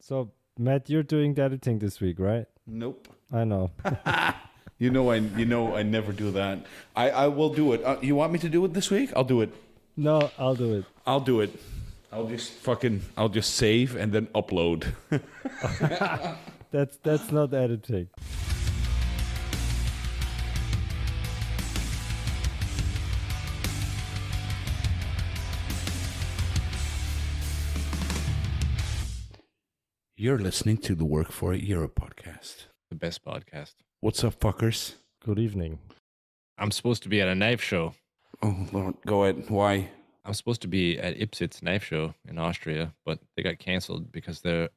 So, Matt, you're doing the editing this week, right? Nope. I know. You know I never do that. I will do it. You want me to do it this week? I'll do it. No, I'll do it. I'll do it. I'll just save and then upload. That's not editing. You're listening to the Work for a Euro podcast. The best podcast. What's up, fuckers? Good evening. I'm supposed to be at a knife show. Oh, Lord, go ahead. Why? I'm supposed to be at Ipsit's knife show in Austria, but they got canceled because they're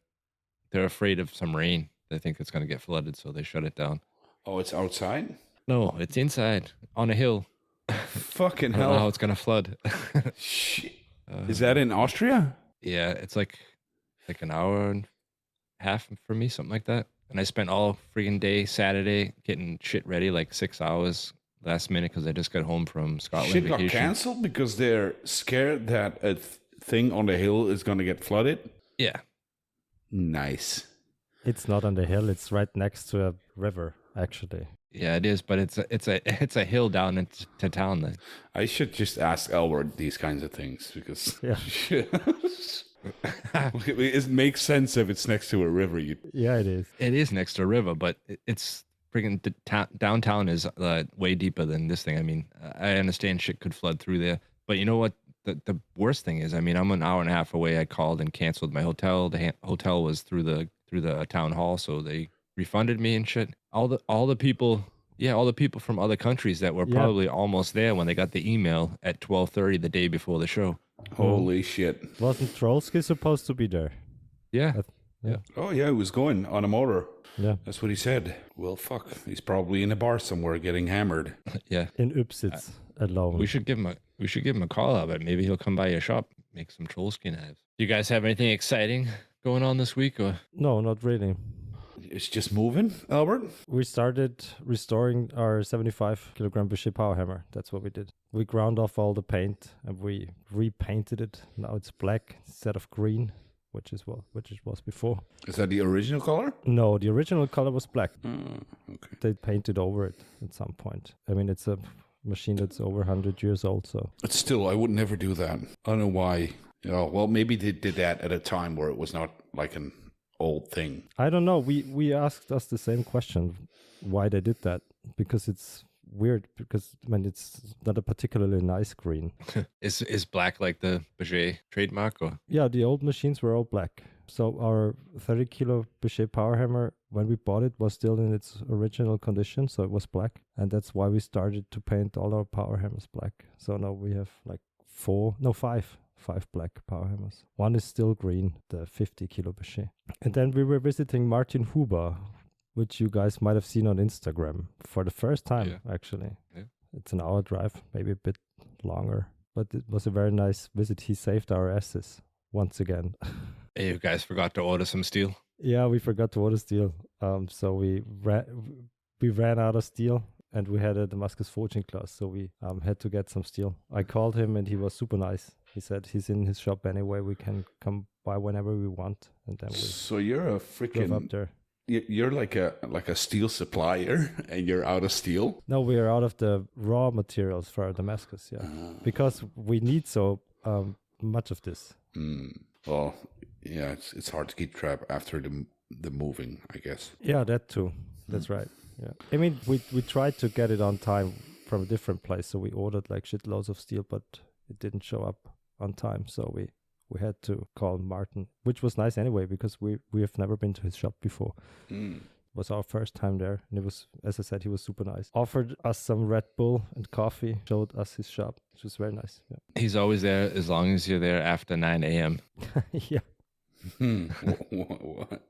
afraid of some rain. They think it's going to get flooded, so they shut it down. Oh, it's outside? No, it's inside on a hill. Fucking I don't know how hell. it's going to flood. Shit. Is that in Austria? Yeah, it's like an hour and a half for me, something like that. And I spent all freaking day Saturday getting shit ready, like 6 hours last minute because I just got home from Scotland Shit vacation. got canceled because they're scared that a thing on the hill is going to get flooded? Yeah. Nice. It's not on the hill. It's right next to a river, actually. Yeah, it is, but it's a hill down into town then. I should just ask Albert these kinds of things because Yeah. it makes sense if it's next to a river. Yeah, it is. It is next to a river, but it's freaking downtown is way deeper than this thing. I mean, I understand shit could flood through there, but you know what? The worst thing is, I mean, I'm an hour and a half away. I called and canceled my hotel. The hotel was through the town hall, so they refunded me and shit. All the people from other countries that were probably almost there when they got the email at 12:30 the day before the show. Holy shit. Wasn't Trollsky supposed to be there? Yeah. Oh, yeah, he was going on a motor. Yeah. That's what he said. Well, fuck. He's probably in a bar somewhere getting hammered. Yeah. In Ipsitz alone. We should give him a call out, but maybe he'll come by your shop, make some Trollsky knives. Do you guys have anything exciting going on this week? Or No, not really. It's just moving, Albert? We started restoring our 75 kilogram Bichet power hammer. That's what we did. We ground off all the paint and we repainted it. Now it's black instead of green, which it was before. Is that the original color? No, the original color was black. Okay. They painted over it at some point. I mean, it's a machine that's over 100 years old, so. But still, I would never do that. I don't know why. Well, maybe they did that at a time where it was not like an old thing. I don't know. We asked us the same question, why they did that. Because it's weird, because when it's not a particularly nice green. is black like the Bichet trademark? Or Yeah, the old machines were all black. So our 30 kilo Bichet power hammer, when we bought it, was still in its original condition, so it was black. And that's why we started to paint all our power hammers black. So now we have like five black power hammers. One is still green, the 50 kilo Bichet. And then we were visiting Martin Huber, which you guys might have seen on Instagram for the first time, actually. Yeah. It's an hour drive, maybe a bit longer. But it was a very nice visit. He saved our asses once again. Hey, you guys forgot to order some steel? Yeah, we forgot to order steel. So we ran out of steel. And we had a Damascus forging class, so we had to get some steel. I called him, and he was super nice. He said he's in his shop anyway. We can come by whenever we want, and then we. So you're a drove up freaking. there. You're like a steel supplier, and you're out of steel. No, we are out of the raw materials for our Damascus, because we need so much of this. Well, yeah, it's hard to keep track after the moving, I guess. Yeah, that too. That's right. Yeah, I mean, we tried to get it on time from a different place, so we ordered like shitloads of steel, but it didn't show up on time, so we had to call Martin, which was nice anyway because we have never been to his shop before. It was our first time there, and it was, as I said, he was super nice. Offered us some Red Bull and coffee, showed us his shop, which was very nice. Yeah. He's always there as long as you're there after 9 a.m. Yeah. What?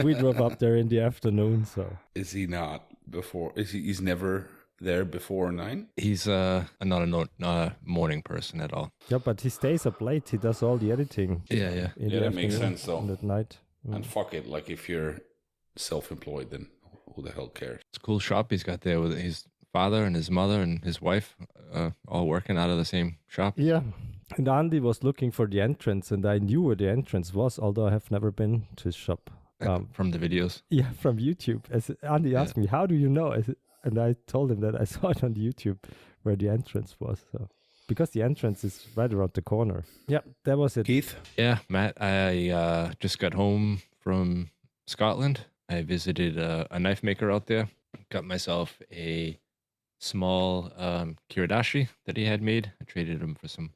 We drove up there in the afternoon, so. Is he not before? He's never there before 9? He's not a morning person at all. Yeah, but he stays up late. He does all the editing. Yeah. In the That makes afternoon sense though. and at night. And fuck it, like if you're self-employed, then who the hell cares? It's a cool shop he's got there with his father and his mother and his wife all working out of the same shop. Yeah, And Andy was looking for the entrance, and I knew where the entrance was, although I have never been to his shop. From the videos. Yeah, from YouTube. Andy asked me, "How do you know?" And I told him that I saw it on YouTube where the entrance was. So because the entrance is right around the corner. Yeah, that was it. Keith? Yeah, Matt, I just got home from Scotland. I visited a knife maker out there. Got myself a small kiradashi that he had made. I traded him for some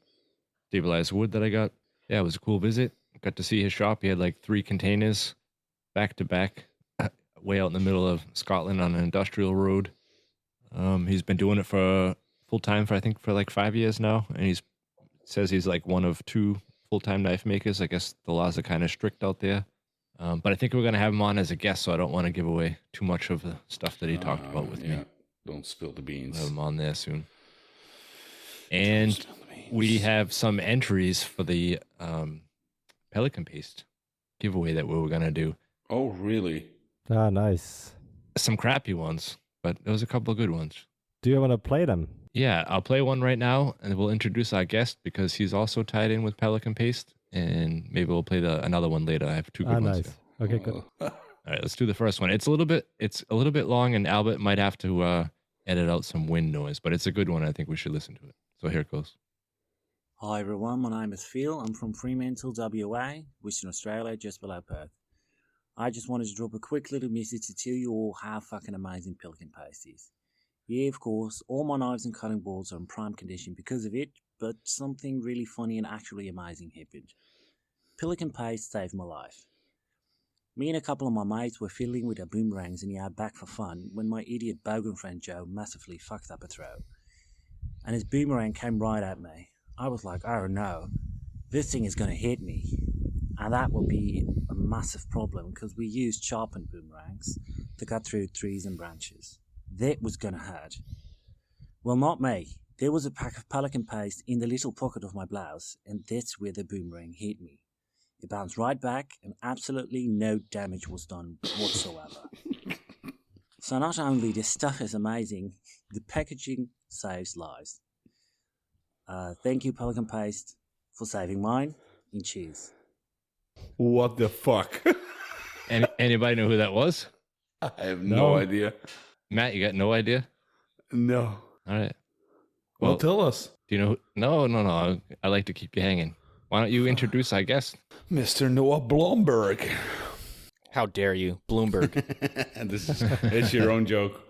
stabilized wood that I got. Yeah, it was a cool visit. Got to see his shop. He had like 3 containers back to back, way out in the middle of Scotland on an industrial road. He's been doing it for full time for like 5 years now, and he says he's like one of 2 full-time knife makers. I guess the laws are kind of strict out there, but I think we're gonna have him on as a guest, so I don't want to give away too much of the stuff that he talked about with me. Don't spill the beans. We'll have him on there soon. And we have some entries for the pelican paste giveaway that we were gonna do. Oh, really? Ah, nice. Some crappy ones, but there was a couple of good ones. Do you want to play them? Yeah, I'll play one right now, and we'll introduce our guest because he's also tied in with Pelican Paste, and maybe we'll play another one later. I have 2 good ones nice. here. Okay, good. All right, let's do the first one. It's a little bit long, and Albert might have to edit out some wind noise, but it's a good one. I think we should listen to it. So here it goes. Hi everyone, my name is Phil. I'm from Fremantle, WA, Western Australia, just below Perth. I just wanted to drop a quick little message to tell you all how fucking amazing Pelican Paste is. Yeah, of course, all my knives and cutting boards are in prime condition because of it, but something really funny and actually amazing happened. Pelican Paste saved my life. Me and a couple of my mates were fiddling with our boomerangs in the outback for fun when my idiot bogan friend Joe massively fucked up a throw. And his boomerang came right at me. I was like, oh no, this thing is going to hit me. And that will be a massive problem because we use sharpened boomerangs to cut through trees and branches. That was going to hurt. Well, not me. There was a pack of Pelican Paste in the little pocket of my blouse, and that's where the boomerang hit me. It bounced right back, and absolutely no damage was done whatsoever. So not only this stuff is amazing, the packaging saves lives. Thank you, Pelican Paste, for saving mine, and cheers. What the fuck? Anybody know who that was? I have no idea. Matt, you got no idea? No. All right. Well, tell us. Do you know? No. I like to keep you hanging. Why don't you introduce our guest? Mr. Noah Bloomberg. How dare you, Bloomberg? It's your own joke.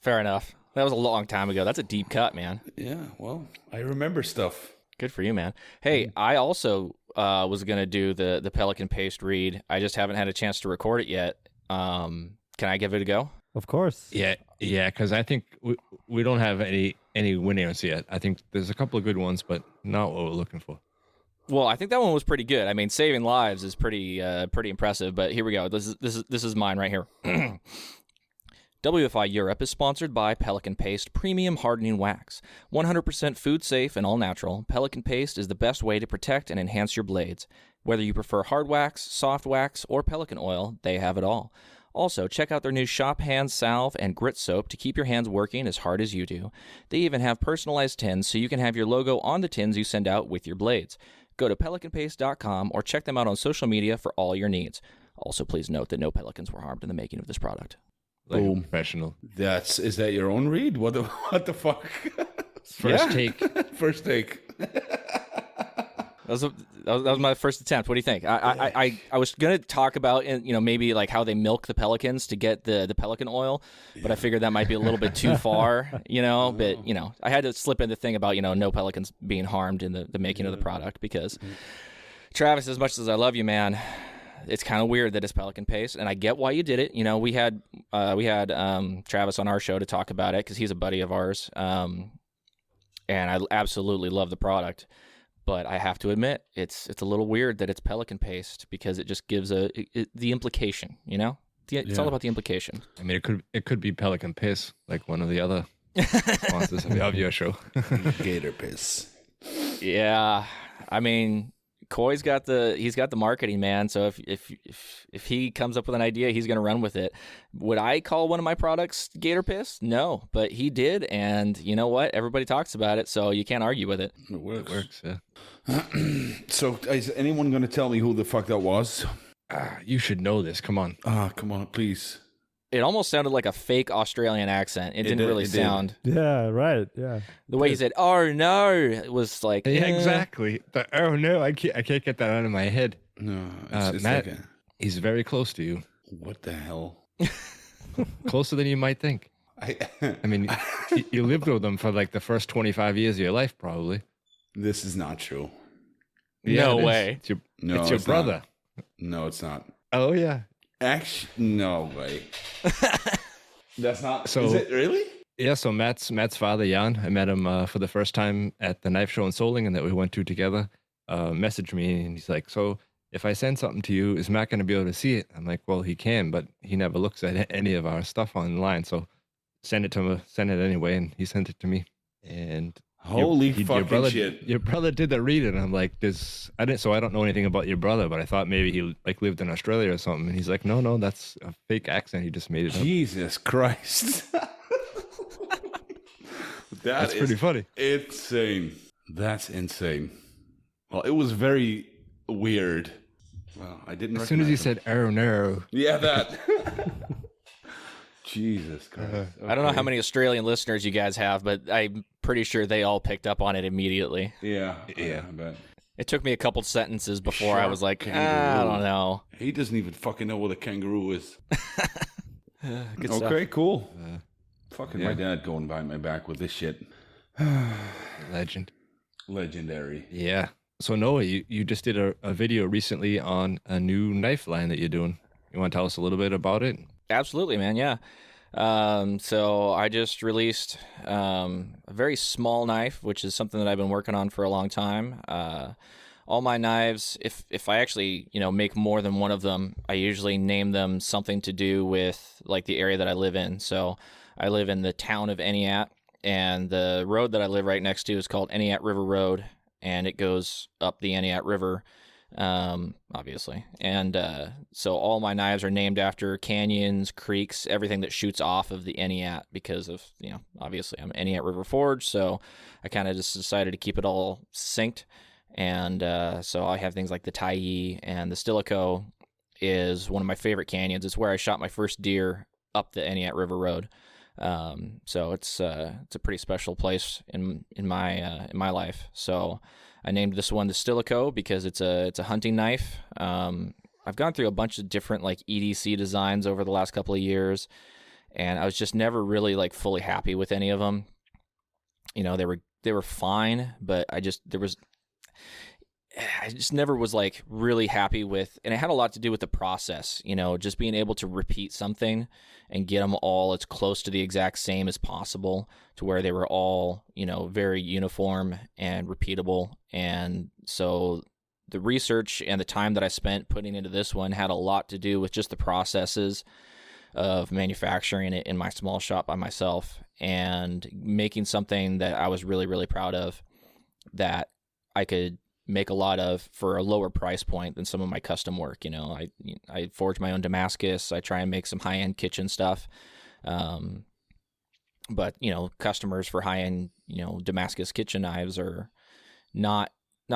Fair enough. That was a long time ago. That's a deep cut, man. Yeah, well, I remember stuff. Good for you, man. Hey, I also was going to do the Pelican Paste read. I just haven't had a chance to record it yet. Can I give it a go? Of course. Yeah, because I think we don't have any winners yet. I think there's a couple of good ones, but not what we're looking for. Well, I think that one was pretty good. I mean, saving lives is pretty impressive. But here we go. This is mine right here. WFI Europe is sponsored by Pelican Paste Premium Hardening Wax. 100% food safe and all natural, Pelican Paste is the best way to protect and enhance your blades. Whether you prefer hard wax, soft wax, or Pelican oil, they have it all. Also, check out their new Shop Hand Salve and Grit Soap to keep your hands working as hard as you do. They even have personalized tins so you can have your logo on the tins you send out with your blades. Go to pelicanpaste.com or check them out on social media for all your needs. Also, please note that no pelicans were harmed in the making of this product. Like Boom. a professional. Is that your own read? What the fuck? First take. First take. That was my first attempt. What do you think? I was gonna talk about maybe like how they milk the pelicans to get the pelican oil, but I figured that might be a little bit too far, But I had to slip in the thing about no pelicans being harmed in the making of the product because Travis, as much as I love you, man, it's kind of weird that it's Pelican Paste, and I get why you did it. We had Travis on our show to talk about it because he's a buddy of ours, and I absolutely love the product. But I have to admit, it's a little weird that it's Pelican Paste because it just gives the implication, It's all about the implication. I mean, it could be Pelican Piss, like one of the other sponsors of your show. Gator Piss. Yeah, I mean, Coy's got the marketing, man. So if he comes up with an idea, he's going to run with it. Would I call one of my products Gator Piss? No, but he did, and you know what? Everybody talks about it, so you can't argue with it. It works. It works, yeah. So is anyone going to tell me who the fuck that was? You should know this. Come on. Come on, please. It almost sounded like a fake Australian accent. It didn't really sound. Yeah, right. Yeah. The way he said, "Oh no," it was like Yeah, exactly. Oh no, I can't get that out of my head. No, it's Matt, like he's very close to you. what the hell? Closer than you might think. I mean, you lived with him for like the first 25 years of your life, probably. This is not true. No it is. way. It's your, No, it's your it's brother. not. No, it's not. Oh yeah. Actually, no way. That's not. So- is it really? Yeah, so Matt's father, Jan, I met him for the first time at the knife show in Solingen that we went to together, messaged me, and he's like, so if I send something to you, is Matt going to be able to see it? I'm like, well, he can, but he never looks at any of our stuff online, so send it anyway, and he sent it to me. And Holy fucking shit. Your brother did the read, and I'm like, I don't know anything about your brother, but I thought maybe he like lived in Australia or something. And he's like, no, that's a fake accent. He just made it up. Jesus Christ. That's pretty funny. Insane. That's insane. Well, it was very weird. Well, I didn't. As soon as he recognize him. said, oh no. Yeah, that. Jesus Christ. I don't know Okay. how many Australian listeners you guys have, but I'm pretty sure they all picked up on it immediately. Yeah. Yeah. I bet. It took me a couple sentences before I Shark was like, kangaroo. I don't know. He doesn't even fucking know what a kangaroo is. Good stuff. Okay, cool. Fucking yeah. my dad going behind my back with this shit. Legend. Legendary. Yeah. So Noah, you just did a video recently on a new knife line that you're doing. You want to tell us a little bit about it? Absolutely, man. Yeah. So I just released a very small knife, which is something that I've been working on for a long time. All my knives, if I actually make more than one of them, I usually name them something to do with like the area that I live in. So I live in the town of Eniat, and the road that I live right next to is called Eniat River Road, and it goes up the Eniat River. Obviously. And so all my knives are named after canyons, creeks, everything that shoots off of the Eniat because of, obviously I'm Eniat River Forge. So I kind of just decided to keep it all synced. And so I have things like the Tyee, and the Stilicho is one of my favorite canyons. It's where I shot my first deer up the Eniat River Road. So it's a pretty special place in my life. So I named this one the Stilicho because it's a hunting knife. I've gone through a bunch of different like EDC designs over the last couple of years, and I was just never really like fully happy with any of them. They were fine, but I just never was like really happy with, and it had a lot to do with the process, just being able to repeat something and get them all as close to the exact same as possible to where they were all, very uniform and repeatable. And so the research and the time that I spent putting into this one had a lot to do with just the processes of manufacturing it in my small shop by myself and making something that I was really, really proud of, that I could make a lot of for a lower price point than some of my custom work. I forge my own Damascus. I try and make some high-end kitchen stuff. But customers for high-end, Damascus kitchen knives are not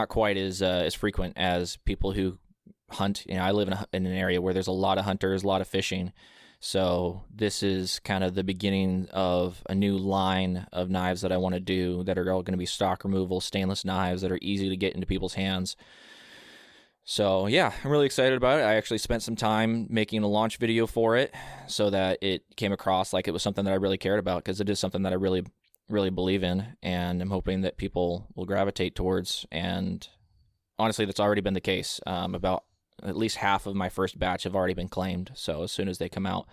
quite as frequent as people who hunt. I live in an area where there's a lot of hunters, a lot of fishing. So this is kind of the beginning of a new line of knives that I want to do that are all going to be stock removal, stainless knives that are easy to get into people's hands. So yeah, I'm really excited about it. I actually spent some time making a launch video for it so that it came across like it was something that I really cared about, because it is something that I really, really believe in, and I'm hoping that people will gravitate towards. And honestly, that's already been the case. About at least half of my first batch have already been claimed. So as soon as they come out,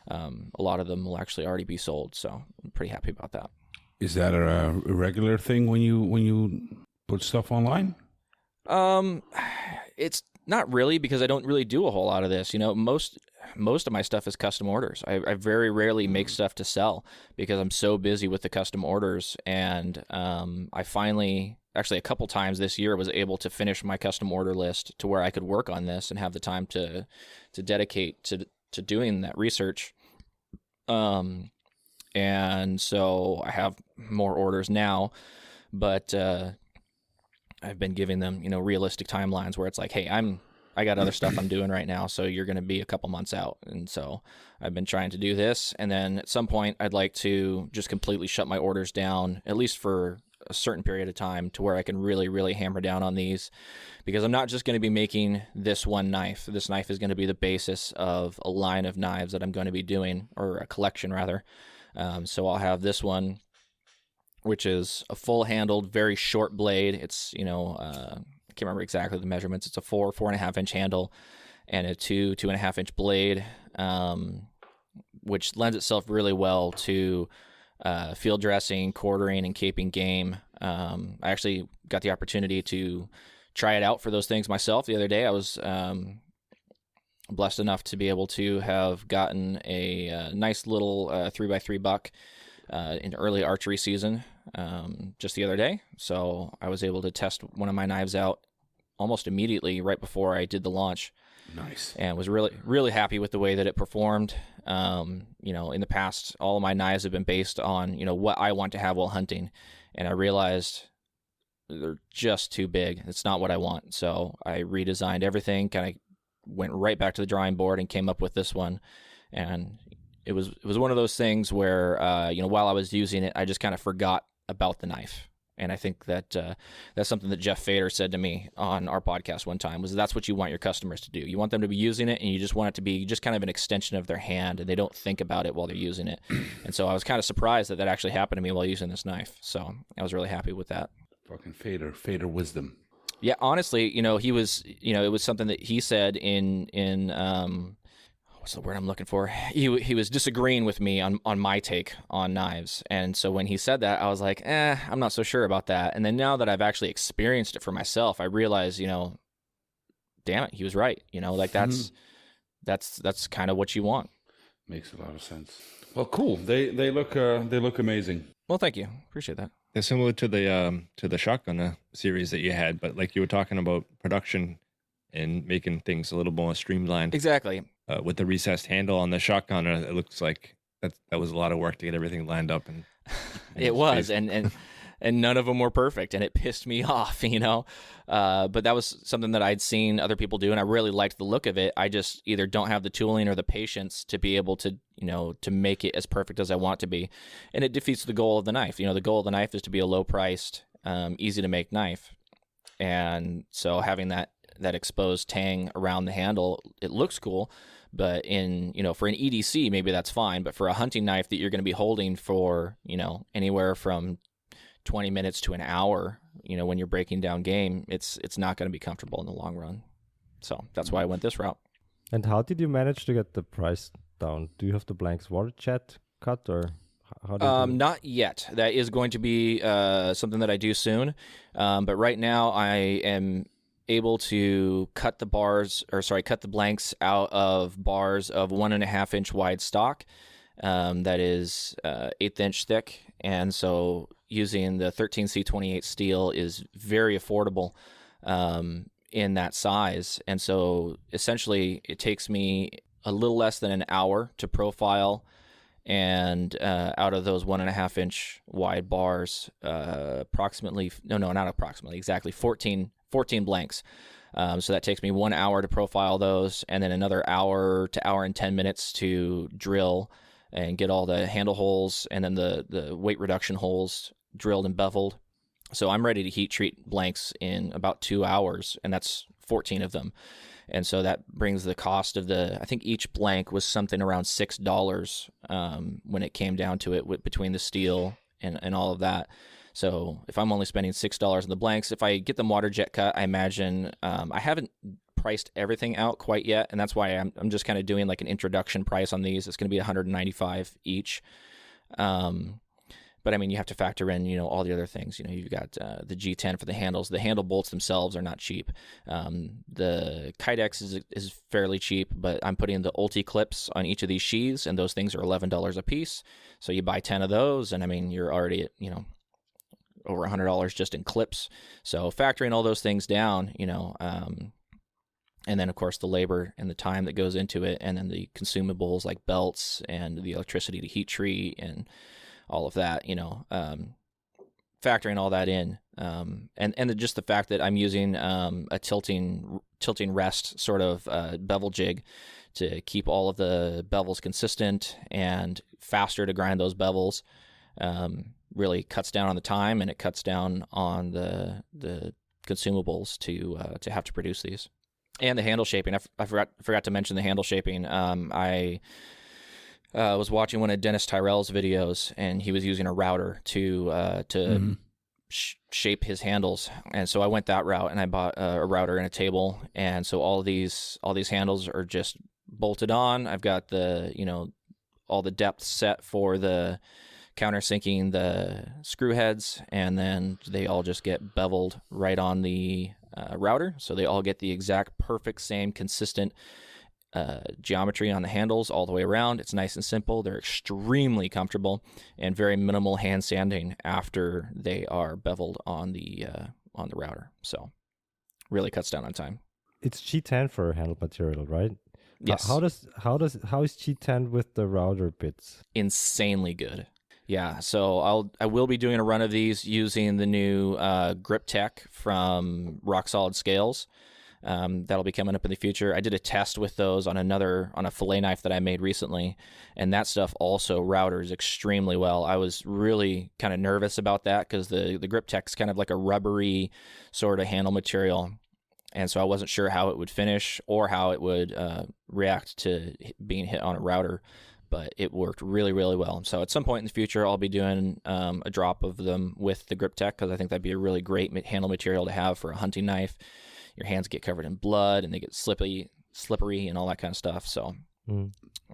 a lot of them will actually already be sold. So I'm pretty happy about that. Is that a regular thing when you put stuff online? It's not really, because I don't really do a whole lot of this. most of my stuff is custom orders. I very rarely make stuff to sell because I'm so busy with the custom orders. And I finally, actually a couple times this year, was able to finish my custom order list to where I could work on this and have the time to dedicate to doing that research. And so I have more orders now, but I've been giving them, realistic timelines where it's like, hey, I got other stuff I'm doing right now, so you're going to be a couple months out. And so I've been trying to do this, and then at some point I'd like to just completely shut my orders down, at least for a certain period of time, to where I can really, really hammer down on these, because I'm not just going to be making this one knife. This knife is going to be the basis of a line of knives that I'm going to be doing, or a collection rather. So I'll have this one, which is a full-handled, very short blade. It's, I can't remember exactly the measurements. It's a 4.5 inch handle and a 2.5 inch blade, which lends itself really well to field dressing, quartering, and caping game. I actually got the opportunity to try it out for those things myself the other day. I was blessed enough to be able to have gotten a nice little 3x3 buck in early archery season just the other day. So I was able to test one of my knives out almost immediately right before I did the launch. Nice. And was really, really happy with the way that it performed. In the past, all of my knives have been based on, what I want to have while hunting. And I realized they're just too big. It's not what I want. So I redesigned everything, kind of went right back to the drawing board and came up with this one. And it was one of those things where, while I was using it, I just kind of forgot about the knife. And I think that that's something that Jeff Fader said to me on our podcast one time, was that's what you want your customers to do. You want them to be using it, and you just want it to be just kind of an extension of their hand, and they don't think about it while they're using it. And so I was kind of surprised that actually happened to me while using this knife. So I was really happy with that. Fucking Fader wisdom. Yeah, honestly, he was, it was something that he said in what's the word I'm looking for? He was disagreeing with me on my take on knives. And so when he said that, I was like, I'm not so sure about that. And then now that I've actually experienced it for myself, I realize, damn it, he was right. That's kind of what you want. Makes a lot of sense. Well, cool. They look amazing. Well, thank you. Appreciate that. They're similar to the shotgun series that you had, but like you were talking about production and making things a little more streamlined. Exactly. With the recessed handle on the shotgun, it looks like that was a lot of work to get everything lined up. And it was, and none of them were perfect, and it pissed me off, But that was something that I'd seen other people do, and I really liked the look of it. I just either don't have the tooling or the patience to be able to, to make it as perfect as I want it to be, and it defeats the goal of the knife. The goal of the knife is to be a low-priced, easy to make knife, and so having that exposed tang around the handle, it looks cool. But for an EDC, maybe that's fine. But for a hunting knife that you're going to be holding for, anywhere from 20 minutes to an hour, when you're breaking down game, it's not going to be comfortable in the long run. So that's why I went this route. And how did you manage to get the price down? Do you have the blanks water jet cut, or how do you do it? Not yet. That is going to be something that I do soon. But right now I am able to cut the blanks out of bars of 1.5 inch wide stock. That is 1/8 inch thick. And so using the 13C28 steel is very affordable in that size. And so essentially it takes me a little less than an hour to profile, and out of those 1.5 inch wide bars, exactly 14 blanks. So that takes me 1 hour to profile those, and then another hour to hour and 10 minutes to drill and get all the handle holes and then the weight reduction holes drilled and beveled. So I'm ready to heat treat blanks in about 2 hours, and that's 14 of them. And so that brings the cost of I think each blank was something around $6 when it came down to it, between the steel and all of that. So if I'm only spending $6 on the blanks, if I get them water jet cut, I imagine I haven't priced everything out quite yet, and that's why I'm just kind of doing like an introduction price on these. It's going to be $195 each. But I mean, you have to factor in, all the other things. You've got the G10 for the handles. The handle bolts themselves are not cheap. The Kydex is fairly cheap, but I'm putting the Ulti clips on each of these sheaths, and those things are $11 a piece. So you buy 10 of those, and I mean, you're already at, over $100 just in clips. So factoring all those things down, and then of course the labor and the time that goes into it, and then the consumables like belts and the electricity to heat treat and all of that, factoring all that in, and just the fact that I'm using a tilting rest sort of bevel jig to keep all of the bevels consistent and faster to grind those bevels, really cuts down on the time, and it cuts down on the consumables to have to produce these. And the handle shaping, I forgot to mention the handle shaping. I was watching one of Dennis Tyrell's videos, and he was using a router to shape his handles, and so I went that route, and I bought a router and a table, and so all these handles are just bolted on. I've got all the depth set for the countersinking the screw heads, and then they all just get beveled right on the router, so they all get the exact perfect same consistent geometry on the handles all the way around. It's nice and simple. They're extremely comfortable, and very minimal hand sanding after they are beveled on the router. So really cuts down on time. It's G10 for handle material, right? Yes. How is G10 with the router bits? Insanely good. Yeah, so I will be doing a run of these using the new grip tech from Rock Solid Scales. That'll be coming up in the future. I did a test with those on a fillet knife that I made recently, and that stuff also routers extremely well. I was really kind of nervous about that because the grip tech's kind of like a rubbery sort of handle material, and so I wasn't sure how it would finish or how it would react to being hit on a router. But it worked really, really well. So at some point in the future, I'll be doing a drop of them with the grip tech, because I think that'd be a really great handle material to have for a hunting knife. Your hands get covered in blood, and they get slippery and all that kind of stuff. So I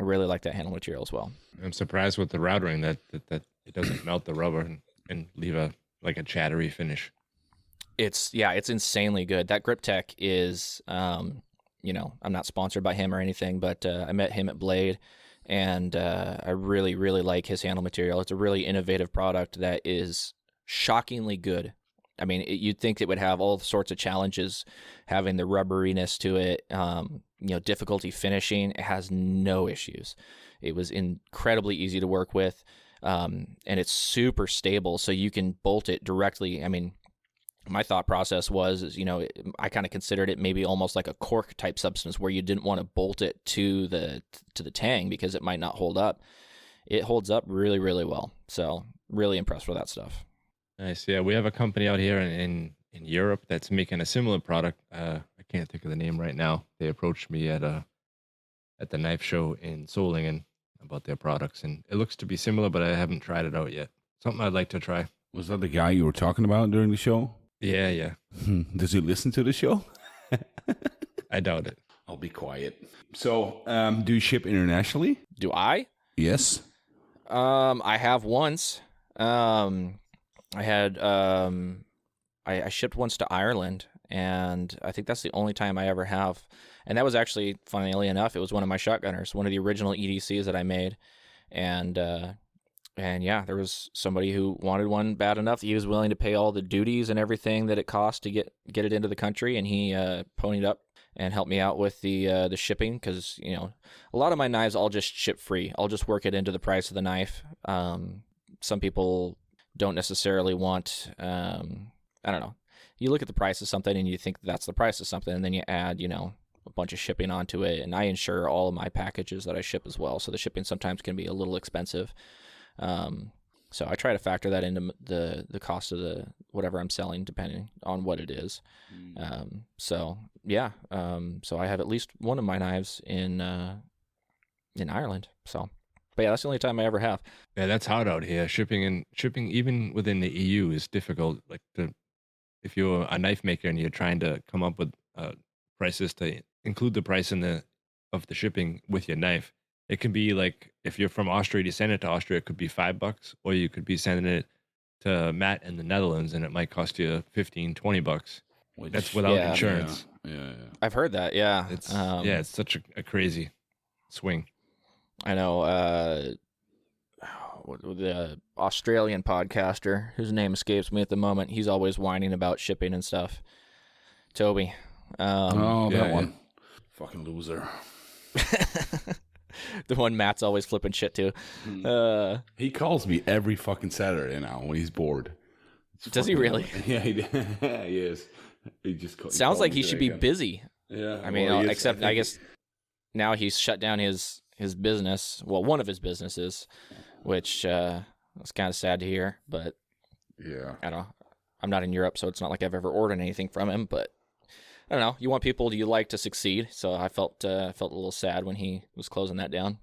really like that handle material as well. I'm surprised with the routering that it doesn't melt the rubber and leave a chattery finish. It's insanely good. That grip tech is, I'm not sponsored by him or anything, but I met him at Blade. And I really, really like his handle material. It's a really innovative product that is shockingly good. I mean, you'd think it would have all sorts of challenges, having the rubberiness to it, difficulty finishing. It has no issues. It was incredibly easy to work with, and it's super stable, so you can bolt it directly. I mean, my thought process was, I kind of considered it maybe almost like a cork type substance, where you didn't want to bolt it to the tang because it might not hold up. It holds up really, really well. So really impressed with that stuff. Nice. Yeah, we have a company out here in Europe that's making a similar product. I can't think of the name right now. They approached me at the knife show in Solingen about their products, and it looks to be similar, but I haven't tried it out yet. Something I'd like to try. Was that the guy you were talking about during the show? Yeah. Does he listen to the show? I doubt it. I'll be quiet. So, do you ship internationally? Do I? Yes. I have once. I shipped once to Ireland, and I think that's the only time I ever have. And that was actually, funnily enough, it was one of my shotgunners, one of the original EDCs that I made. And yeah, there was somebody who wanted one bad enough that he was willing to pay all the duties and everything that it cost to get it into the country, and he ponied up and helped me out with the shipping, because a lot of my knives I'll just ship free. I'll just work it into the price of the knife. Some people don't necessarily want, I don't know. You look at the price of something and you think that's the price of something, and then you add, a bunch of shipping onto it. And I insure all of my packages that I ship as well, so the shipping sometimes can be a little expensive. So I try to factor that into the cost of the whatever I'm selling, depending on what it is. So yeah, so I have at least one of my knives in Ireland. So, but yeah, that's the only time I ever have. Yeah, that's hard out here. Shipping even within the EU is difficult. Like if you're a knife maker and you're trying to come up with prices to include the price of the shipping with your knife, It can be like if you're from Austria, you send it to Austria, it could be $5, or you could be sending it to Matt in the Netherlands, and it might cost you $15-20. That's without Yeah. insurance. Yeah. I've heard that. Yeah. It's it's such a crazy swing. I know. The Australian podcaster, whose name escapes me at the moment, he's always whining about shipping and stuff. Toby. That one. Fucking loser. The one Matt's always flipping shit to. He calls me every fucking Saturday now when he's bored. Does he really? Yeah, he is. He just sounds like he should be busy. Yeah. I mean, except I guess now he's shut down his business. Well, one of his businesses, which was kind of sad to hear. But yeah, I don't know. I'm not in Europe, so it's not like I've ever ordered anything from him. But I don't know. You want people you like to succeed, so I felt a little sad when he was closing that down.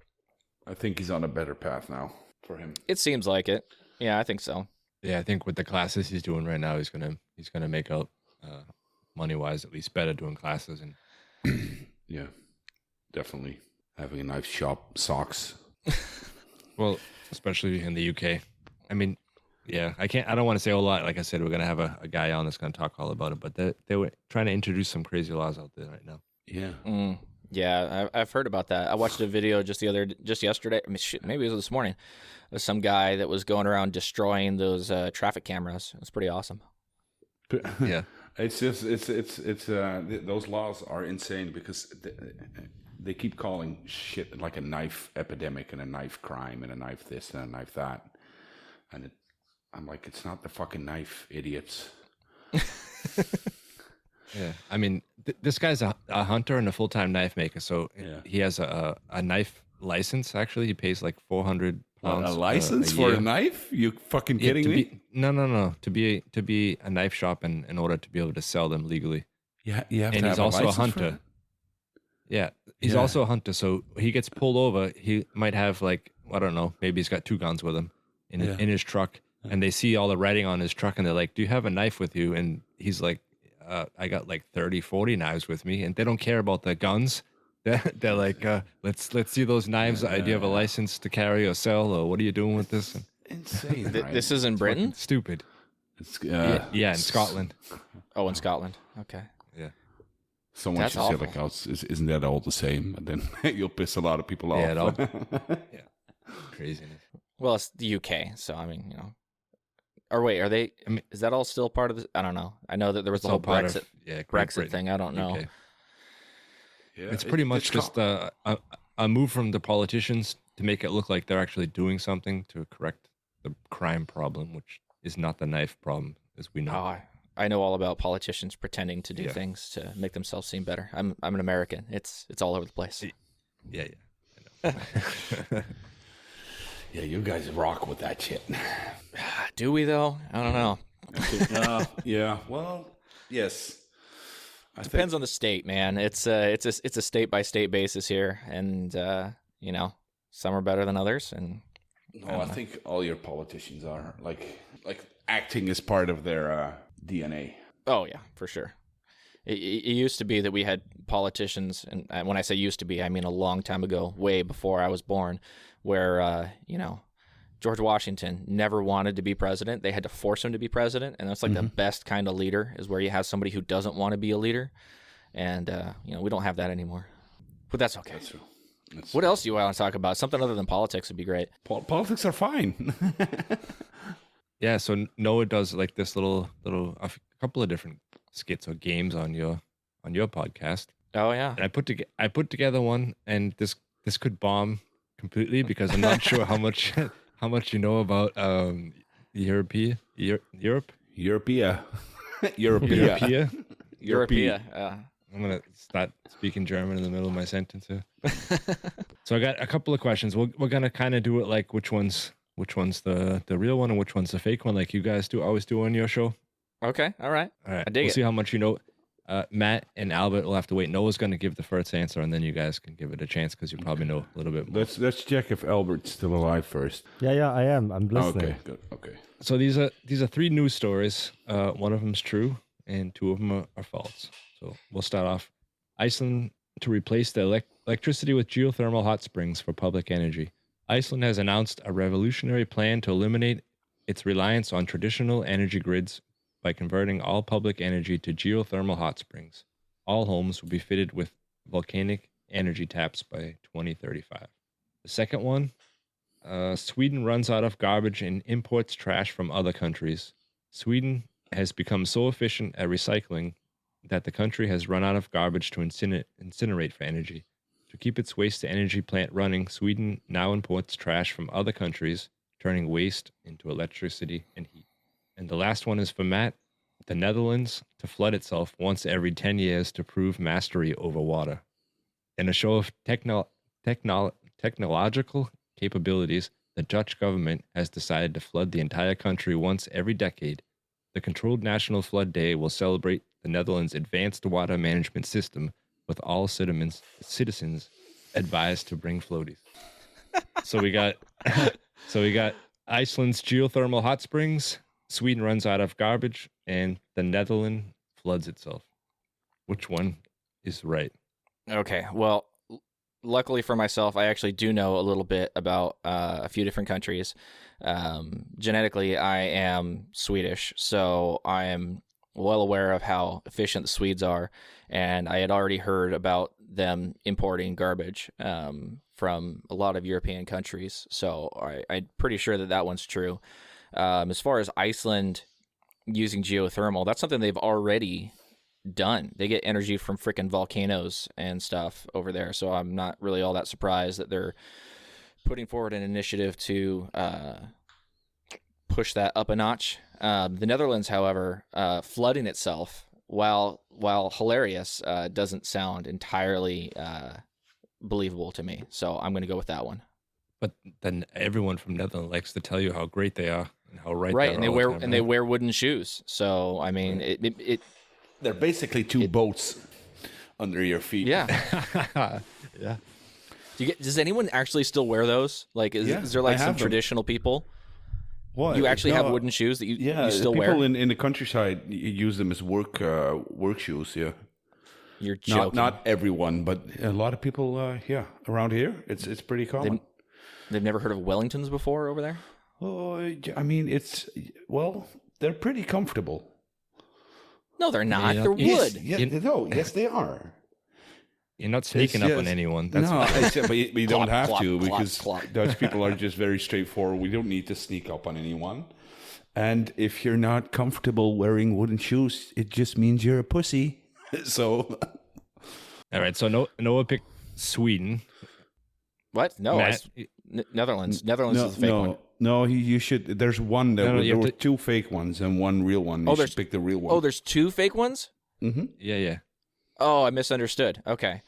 I think he's on a better path now for him. It seems like it. Yeah, I think so. Yeah, I think with the classes he's doing right now, he's gonna make out money wise at least better doing classes. And yeah, definitely having a knife shop sucks. Well, especially in the UK. I mean, yeah, I don't want to say a whole lot. Like I said, we're gonna have a guy on that's gonna talk all about it. But they were trying to introduce some crazy laws out there right now. Yeah. Yeah, I've heard about that. I watched a video just yesterday. I mean, shit, maybe it was this morning. There's some guy that was going around destroying those traffic cameras. It's pretty awesome. Yeah, it's just those laws are insane because they keep calling shit like a knife epidemic and a knife crime and a knife this and a knife that, and I'm like, it's not the fucking knife, idiots. yeah. I mean, this guy's a hunter and a full-time knife maker, so he has a knife license. Actually, he pays like £400. A license a for year. a knife? You fucking kidding me? No. To be a knife shop and in order to be able to sell them legally. Yeah, you have and to he's have also a license for hunter. it? Yeah, he's also a hunter. So he gets pulled over. He might have like, I don't know, maybe he's got 2 guns with him in his truck, and they see all the writing on his truck, and they're like, "Do you have a knife with you?" And he's like, "I got like 30, 40 knives with me," and they don't care about the guns. They're like, let's see those knives. Do you have a license to carry or sell, or what are you doing with this? Insane. Right? This is in Britain? Stupid. It's, yeah, in Scotland. Oh, in Scotland. Okay. Yeah. Someone That's should say awful. like, "Oh, isn't that all the same?" And then you'll piss a lot of people off. Yeah, it all, craziness. Well, it's the UK, so I mean, Or wait, are they? I mean, is that all still part of the? I don't know. I know that there was It's the all whole part Brexit of Great Brexit Britain, thing. I don't know. UK. Yeah, It's pretty much just a move from the politicians to make it look like they're actually doing something to correct the crime problem, which is not the knife problem, as we know. Oh, I know all about politicians pretending to do things to make themselves seem better. I'm an American. It's all over the place. Yeah. I know. Yeah, you guys rock with that shit. Do we though? I don't know. Yeah. Well, yes. Depends on the state, man. It's a state by state basis here, and some are better than others. And I think all your politicians are like acting is part of their DNA. Oh yeah, for sure. It used to be that we had politicians, and when I say used to be, I mean a long time ago, way before I was born, where George Washington never wanted to be president. They had to force him to be president, and that's like the best kind of leader is where you have somebody who doesn't want to be a leader, and we don't have that anymore. But that's okay. That's true. What else do you want to talk about? Something other than politics would be great. Politics are fine. Yeah, so Noah does like this little a couple of different skits or games on your podcast. Oh yeah. And I put together one, and this could bomb completely because I'm not sure how much you know about Europe. Europea. I'm gonna start speaking German in the middle of my sentence here. So I got a couple of questions. We're gonna kind of do it like which one's the real one and which one's the fake one, like you guys always do on your show. Okay. All right. All right. I dig we'll it. see how much you know. Matt and Albert will have to wait. Noah's going to give the first answer, and then you guys can give it a chance because you probably know a little bit more. Let's check if Albert's still alive first. Yeah, I am. I'm listening. Okay, good. Okay. So these are 3 news stories. One of them's true, and 2 of them are false. So we'll start off. Iceland to replace the electricity with geothermal hot springs for public energy. Iceland has announced a revolutionary plan to eliminate its reliance on traditional energy grids by converting all public energy to geothermal hot springs. All homes will be fitted with volcanic energy taps by 2035. The second one, Sweden runs out of garbage and imports trash from other countries. Sweden has become so efficient at recycling that the country has run out of garbage to incinerate for energy. To keep its waste-to-energy plant running, Sweden now imports trash from other countries, turning waste into electricity and heat. And the last one is for Matt. The Netherlands to flood itself once every 10 years to prove mastery over water. In a show of technological capabilities, the Dutch government has decided to flood the entire country once every decade. The Controlled National Flood Day will celebrate the Netherlands' advanced water management system, with all citizens advised to bring floaties. So we got Iceland's geothermal hot springs, Sweden runs out of garbage, and the Netherlands floods itself. Which one is right? Okay, well, luckily for myself, I actually do know a little bit about a few different countries. Genetically, I am Swedish, so I am well aware of how efficient the Swedes are, and I had already heard about them importing garbage from a lot of European countries, so I'm pretty sure that one's true. As far as Iceland using geothermal, that's something they've already done. They get energy from freaking volcanoes and stuff over there, so I'm not really all that surprised that they're putting forward an initiative to push that up a notch. The Netherlands, however, flooding itself, while hilarious, doesn't sound entirely believable to me. So I'm going to go with that one. But then everyone from Netherlands likes to tell you how great they are and how right. Right, they and are they all wear the time, and they wear wooden shoes. So I mean, it They're basically two boats under your feet. yeah. yeah. Does anyone actually still wear those? Like, is there like I some have them. traditional people? What? You actually have No, wooden shoes that you people still wear? in the countryside use them as work shoes. Yeah, You're joking. not everyone, but a lot of people. Around here, it's pretty common. They've never heard of Wellingtons before over there? Oh, I mean, they're pretty comfortable. No, they're not. Yeah, They're Yes, wood. yes, they are. You're not sneaking up on anyone. That's no, but you don't Clop, have clop, to, clop, because clop. Dutch people are just very straightforward. We don't need to sneak up on anyone. And if you're not comfortable wearing wooden shoes, it just means you're a pussy. So, all right. So Noah picked Sweden. What? No, Matt, Netherlands. Netherlands is the fake one. No, you should. There's one that you there have were to- two fake ones and one real one. You should pick the real one. Oh, there's two fake ones? Mm-hmm. Yeah. Oh, I misunderstood. Okay.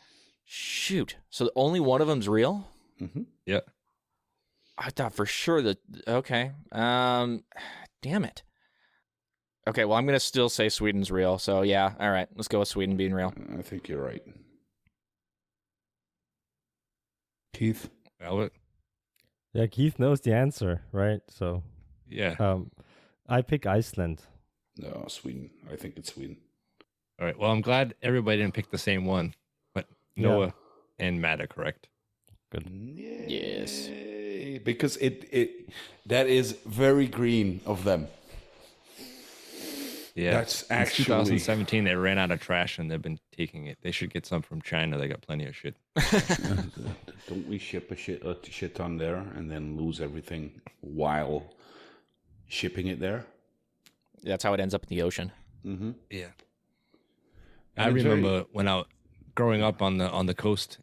Shoot. So only one of them's real? Mm-hmm. Yeah. I thought for sure that. Okay. Damn it. Okay, well, I'm going to still say Sweden's real. So, yeah. All right. Let's go with Sweden being real. I think you're right. Keith? Albert? Yeah, Keith knows the answer, right? So, Yeah. I pick Iceland. No, Sweden. I think it's Sweden. All right. Well, I'm glad everybody didn't pick the same one, but Noah and Matt are correct. Good. Yes. Yay, because it that is very green of them. Yeah. That's Since actually 2017. They ran out of trash and they've been taking it. They should get some from China. They got plenty of shit. Don't we ship a shit ton there and then lose everything while shipping it there? That's how it ends up in the ocean. Mm-hmm. Yeah. And I it's very- remember when I growing up on the coast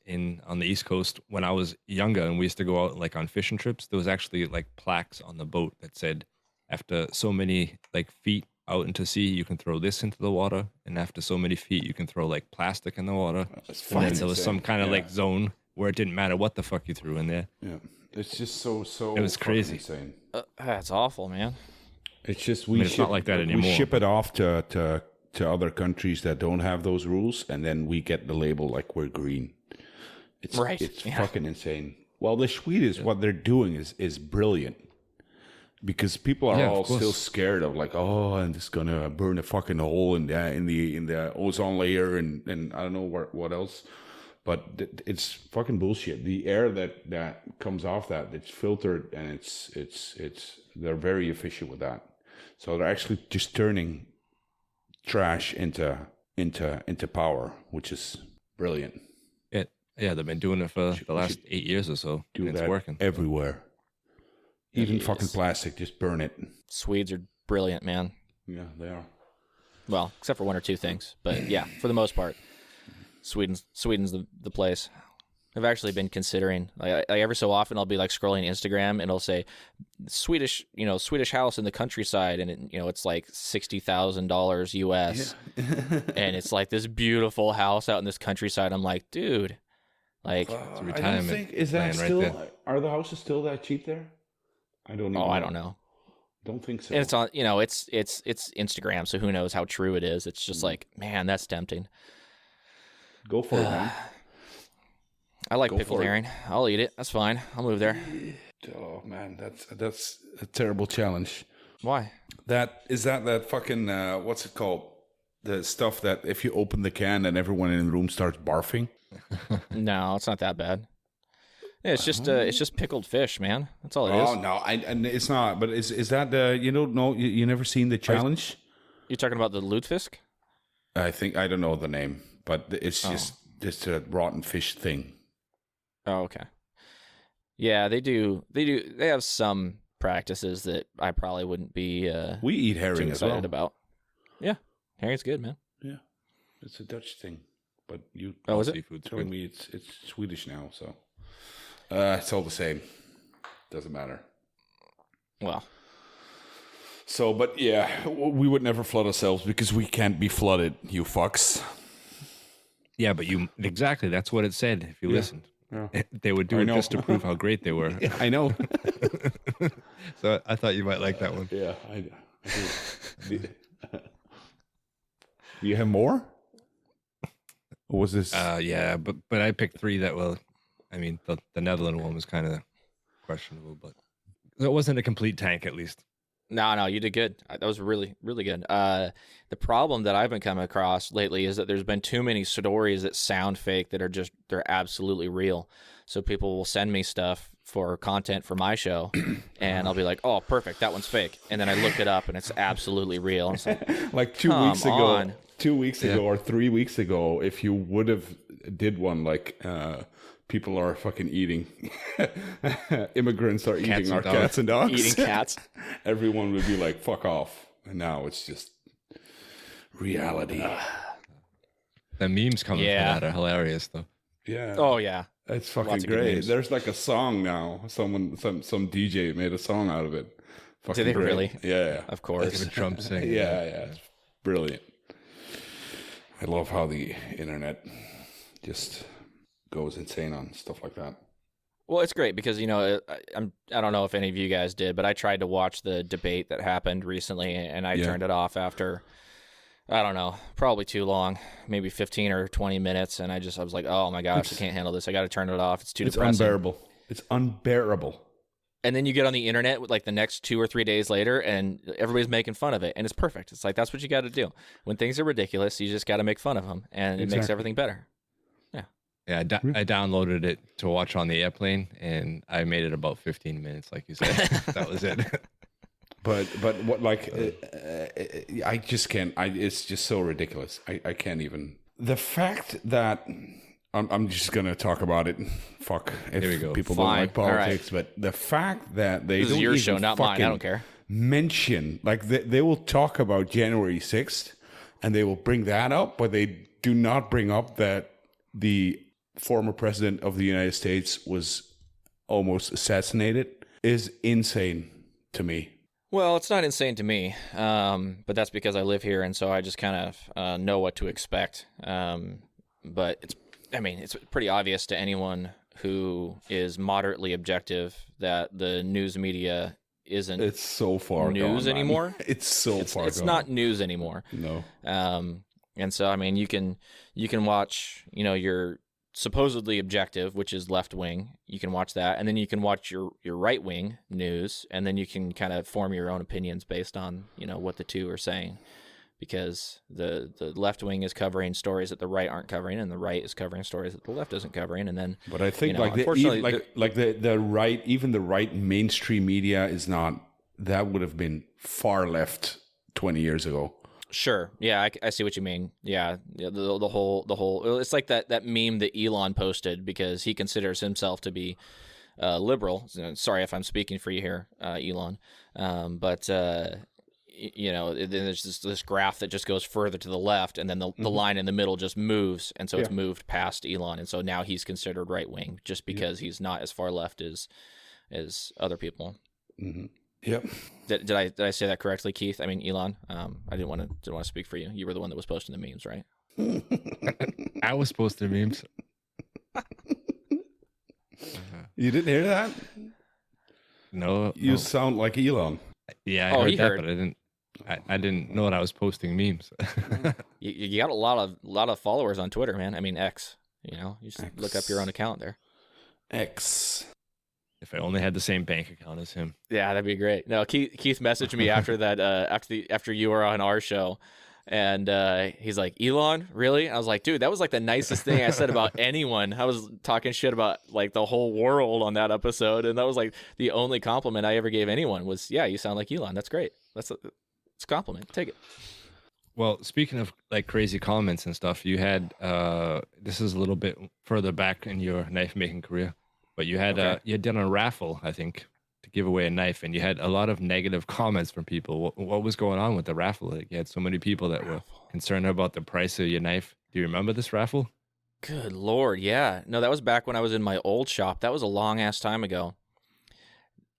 on the East Coast when I was younger and we used to go out like on fishing trips. There was actually like plaques on the boat that said after so many like feet out into sea you can throw this into the water, and after so many feet you can throw like plastic in the water. That's And then fucking there was some insane. kind of Yeah. like zone where it didn't matter what the fuck you threw in there. Yeah, it's just so. It was fucking crazy. Insane. That's awful, man. It's just I mean, it's not like that anymore. We ship it off to other countries that don't have those rules, and then we get the label like we're green. It's Right, It's yeah. fucking insane. Well, the Swedes, what they're doing is brilliant, because people are Yeah, of all course. still scared of like, oh, I'm just gonna burn a fucking hole in the ozone layer, and I don't know what else. But it's fucking bullshit. The air that comes off that, it's filtered, and it's they're very efficient with that. So they're actually just turning trash into power, which is brilliant. Yeah, they've been doing it for the last 8 years or so. Do and that it's working everywhere. Even Yes. fucking plastic, just burn it. Swedes are brilliant, man. Yeah, they are. Well, except for one or two things, but yeah, for the most part, Sweden's the place. I've actually been considering, like every so often, I'll be like scrolling Instagram, and it'll say Swedish house in the countryside, and it's like $60,000 US, and it's like this beautiful house out in this countryside. I'm like, dude, like, It's a I don't retirement think is that plan right still there. are the houses still that cheap there? I don't even I don't know. Don't think so. And it's on, it's Instagram, so who knows how true it is. It's just like, man, that's tempting. Go for it, man. I like Go pickled for it. herring. I'll eat it. That's fine. I'll move there. Oh man, that's a terrible challenge. Why? That fucking what's it called? The stuff that if you open the can and everyone in the room starts barfing. No, it's not that bad. Yeah, it's just pickled fish, man. That's all it is. Oh no, and it's not. But is that you don't know? You never seen the challenge? You talking about the lutefisk? I don't know the name, but it's just a rotten fish thing. Oh, okay. Yeah, they do. They have some practices that I probably wouldn't be We eat too herring as well. excited about. Yeah, herring's good, man. Yeah, it's a Dutch thing, but you Oh, is it? Seafood's telling good. me it's Swedish now, so it's all the same. Doesn't matter. Well, So, but yeah, we would never flood ourselves because we can't be flooded, you fucks. Yeah, but exactly, that's what it said. If you listened, they would do I it know. just to prove how great they were. I know. So I thought you might like that one. Yeah, I do. Do you have more? Or was this? Yeah, but I picked three that will. I mean, the Netherlands one was kind of questionable, but it wasn't a complete tank, at least. no, you did good. That was really, really good. The problem that I've been coming across lately is that there's been too many stories that sound fake that are they're absolutely real. So people will send me stuff for content for my show, and I'll be like, "Oh, perfect, that one's fake," and then I look it up, and it's absolutely real. And it's like, like 2 come weeks ago, on. 2 weeks ago or 3 weeks ago, if you would have did one like people are fucking eating, immigrants are eating and our dogs. cats and dogs, eating cats. everyone would be like, fuck off. And now it's just reality. The memes coming Yeah. from that are hilarious, though. Yeah. Oh yeah, It's fucking Lots of good great. memes. There's like a song now. Some DJ made a song out of it. Fucking they great. really? Yeah. of course. Even Trump saying, Yeah. It's brilliant. I love how the internet just goes insane on stuff like that. Well, it's great because I don't know if any of you guys did, but I tried to watch the debate that happened recently, and I turned it off after, I don't know, probably too long, maybe 15 or 20 minutes, and I was like, oh my gosh, I can't handle this. I got to turn it off. It's too depressing. Unbearable. It's unbearable. And then you get on the internet with like the next 2 or 3 days later, and everybody's making fun of it, and it's perfect. It's like that's what you got to do. When things are ridiculous, you just got to make fun of them, and it makes everything better. Yeah, I downloaded it to watch on the airplane, and I made it about 15 minutes, like you said. That was it. But what like I just can't. It's just so ridiculous. I can't even. The fact that I'm just gonna talk about it. Fuck if Here we go. people Fine. don't like All right. politics, but the fact that they This is don't your even show, not mine. I fucking don't care. mention like they will talk about January 6th and they will bring that up, but they do not bring up that the former president of the United States was almost assassinated is insane to me. Well, it's not insane to me, but that's because I live here, and so I just kind of know what to expect. But it's pretty obvious to anyone who is moderately objective that the news media isn't It's so far news gone, man. anymore. It's so far It's gone. not news anymore. No. And so you can watch your supposedly objective, which is left wing. You can watch that, and then you can watch your right wing news, and then you can kind of form your own opinions based on what the two are saying. because the left wing is covering stories that the right aren't covering, and the right is covering stories that the left isn't covering. And then, but I think unfortunately, the right, even the right mainstream media is not. That would have been far left 20 years ago. Sure. Yeah, I see what you mean. Yeah, the whole. It's like that meme that Elon posted because he considers himself to be liberal. Sorry if I'm speaking for you here, Elon. But then there's this graph that just goes further to the left, and then the line in the middle just moves, and so it's moved past Elon, and so now he's considered right wing just because he's not as far left as other people. Mm-hmm. Yep. Did I say that correctly, Keith? I mean, Elon. I didn't want to speak for you. You were the one that was posting the memes, right? I was posting memes. You didn't hear that? No. You sound like Elon. Yeah, I heard that, but I didn't know that I was posting memes. you got a lot of followers on Twitter, man. I mean, X. You just X. look up your own account there. X. If I only had the same bank account as him. Yeah, that'd be great. No, Keith messaged me after that. After you were on our show, and he's like, "Elon, really?" I was like, "Dude, that was like the nicest thing I said about anyone." I was talking shit about like the whole world on that episode, and that was like the only compliment I ever gave anyone was, "Yeah, you sound like Elon. That's great. It's a compliment. Take it." Well, speaking of like crazy comments and stuff, you had this is a little bit further back in your knife making career. But you had you had done a raffle, I think, to give away a knife, and you had a lot of negative comments from people. What was going on with the raffle? Like, you had so many people that were concerned about the price of your knife. Do you remember this raffle? Good Lord, yeah. No, that was back when I was in my old shop. That was a long ass time ago.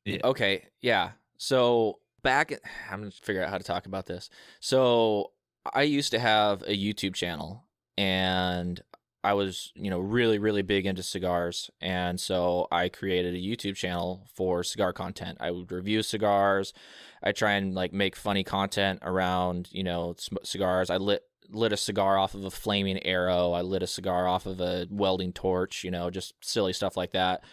Yeah. Okay, yeah. So I'm gonna figure out how to talk about this. So I used to have a YouTube channel, and I was, really, really big into cigars. And so I created a YouTube channel for cigar content. I would review cigars. I try and like make funny content around, cigars. I lit a cigar off of a flaming arrow. I lit a cigar off of a welding torch, just silly stuff like that.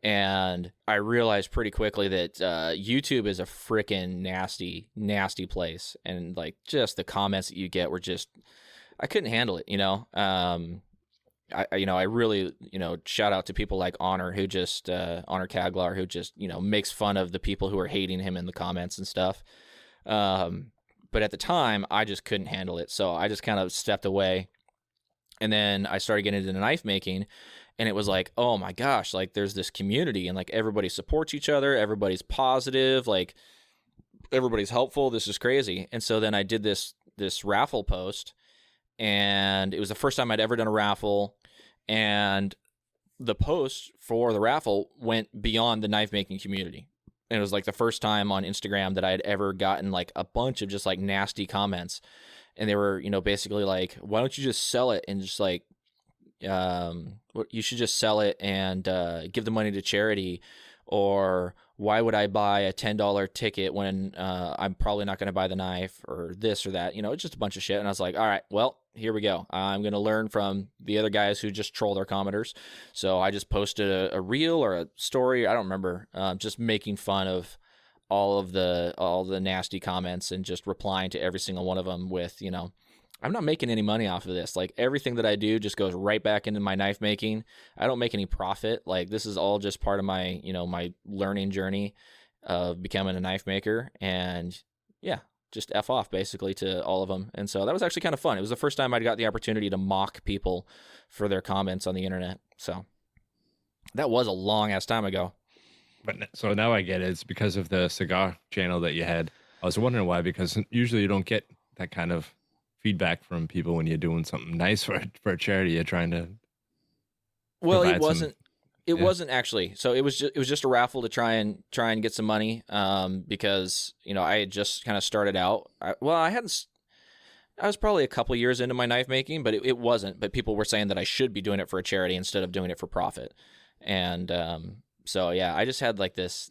And I realized pretty quickly that YouTube is a freaking nasty, nasty place. And like just the comments that you get were just, I couldn't handle it, I really, shout out to people like Honor who just, Honor Kaglar, who just, makes fun of the people who are hating him in the comments and stuff. But at the time, I just couldn't handle it. So I just kind of stepped away. And then I started getting into knife making. And it was like, oh my gosh, like there's this community and like everybody supports each other. Everybody's positive. Like everybody's helpful. This is crazy. And so then I did this raffle post. And it was the first time I'd ever done a raffle, and the post for the raffle went beyond the knife making community. And it was like the first time on Instagram that I had ever gotten like a bunch of just like nasty comments, and they were, basically like, why don't you just sell it and just like, you should just sell it and give the money to charity, or why would I buy a $10 ticket when I'm probably not going to buy the knife, or this or that, just a bunch of shit. And I was like, all right, well, here we go. I'm going to learn from the other guys who just troll their commenters. So I just posted a reel or a story. I don't remember, just making fun of all the nasty comments and just replying to every single one of them with, I'm not making any money off of this. Like everything that I do just goes right back into my knife making. I don't make any profit. Like this is all just part of my, my learning journey of becoming a knife maker. And yeah, just F off basically to all of them. And so that was actually kind of fun. It was the first time I'd got the opportunity to mock people for their comments on the internet. So that was a long ass time ago. But so now I get it. It's because of the cigar channel that you had. I was wondering why, because usually you don't get that kind of feedback from people when you're doing something nice for a charity. You're trying to. Well, it wasn't. It wasn't actually. So it was just a raffle to try and get some money. Because I had just kind of started out. I was probably a couple years into my knife making, but it wasn't. But people were saying that I should be doing it for a charity instead of doing it for profit. And so yeah, I just had like this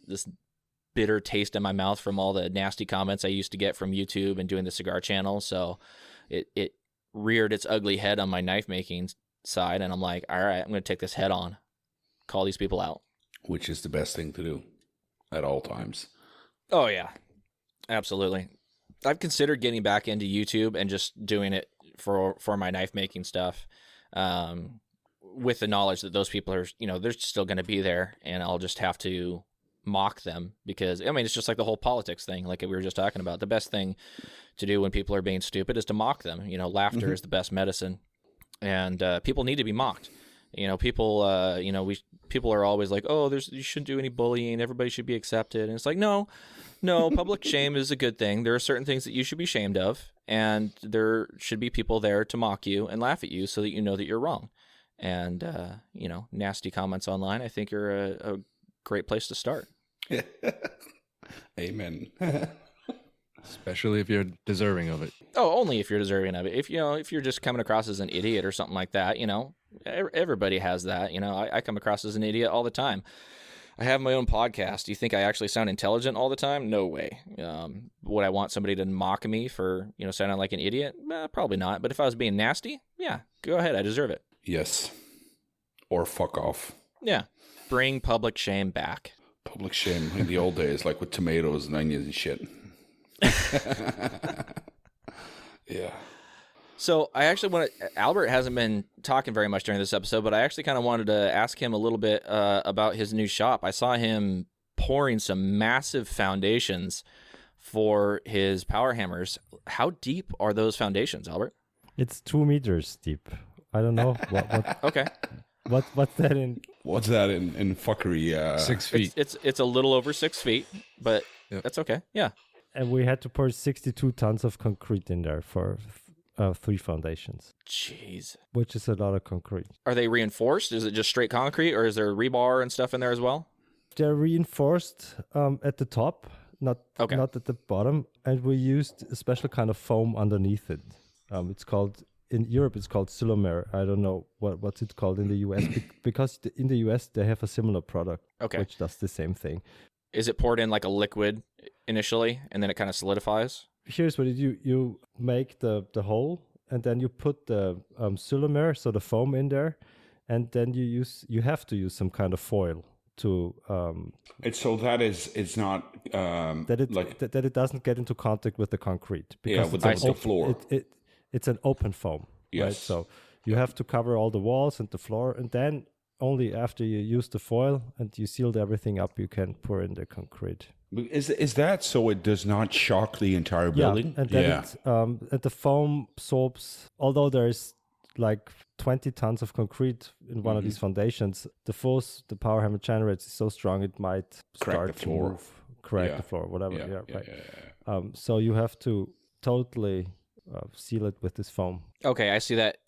bitter taste in my mouth from all the nasty comments I used to get from YouTube and doing the cigar channel. So it reared its ugly head on my knife making side, and I'm like, all right, I'm going to take this head on, call these people out. Which is the best thing to do at all times. Oh yeah, absolutely. I've considered getting back into YouTube and just doing it for my knife making stuff, with the knowledge that those people are, they're still going to be there, and I'll just have to mock them, because I mean, it's just like the whole politics thing, like we were just talking about. The best thing to do when people are being stupid is to mock them. Laughter is the best medicine, and people need to be mocked. People are always like, oh, you shouldn't do any bullying, everybody should be accepted, and it's like, no, public shame is a good thing. There are certain things that you should be ashamed of, and there should be people there to mock you and laugh at you so that you know that you're wrong. And nasty comments online, I think, are a great place to start. Amen. Especially if you're deserving of it. Oh, only if you're deserving of it. If you're just coming across as an idiot or something like that, everybody has that. I come across as an idiot all the time. I have my own podcast. Do you think I actually sound intelligent all the time? No way. Would I want somebody to mock me for, sounding like an idiot? Probably not. But if I was being nasty, yeah, go ahead. I deserve it. Yes. Or fuck off. Yeah. Bring public shame back. Public shame in the old days, like with tomatoes and onions and shit. Yeah. So I actually Albert hasn't been talking very much during this episode, but I actually kind of wanted to ask him a little bit about his new shop. I saw him pouring some massive foundations for his power hammers. How deep are those foundations, Albert? It's 2 meters deep. I don't know what Okay. What's that in? What's that in fuckery? 6 feet. It's a little over 6 feet, but Yep. that's okay. Yeah. And we had to pour 62 tons of concrete in there for 3 foundations, Jeez. which is a lot of concrete. Are they reinforced? Is it just straight concrete, or is there rebar and stuff in there as well? They're reinforced at the top, not Okay. at the bottom, and we used a special kind of foam underneath it. It's called, in Europe, it's called Silomer. I don't know what's it called in the US, because in the US they have a similar product, Okay. which does the same thing. Is it poured in like a liquid initially, and then it kind of solidifies? Here's what you make the hole, and then you put the Silomer, so the foam, in there, and then you have to use some kind of foil to It's so that it's not that it doesn't get into contact with the concrete, yeah, because with it's the an floor. it's an open foam, right? Yes. So you have to cover all the walls and the floor, and then only after you use the foil and you sealed everything up, you can pour in the concrete. Is that so it does not shock the entire building? Yeah, and then and the foam absorbs. Although there's like 20 tons of concrete in one of these foundations, the force the power hammer generates is so strong it might Crack start the to floor. move, crack Yeah. the floor, whatever. Yeah, Yeah, right. yeah. So you have to totally seal it with this foam. Okay, I see that.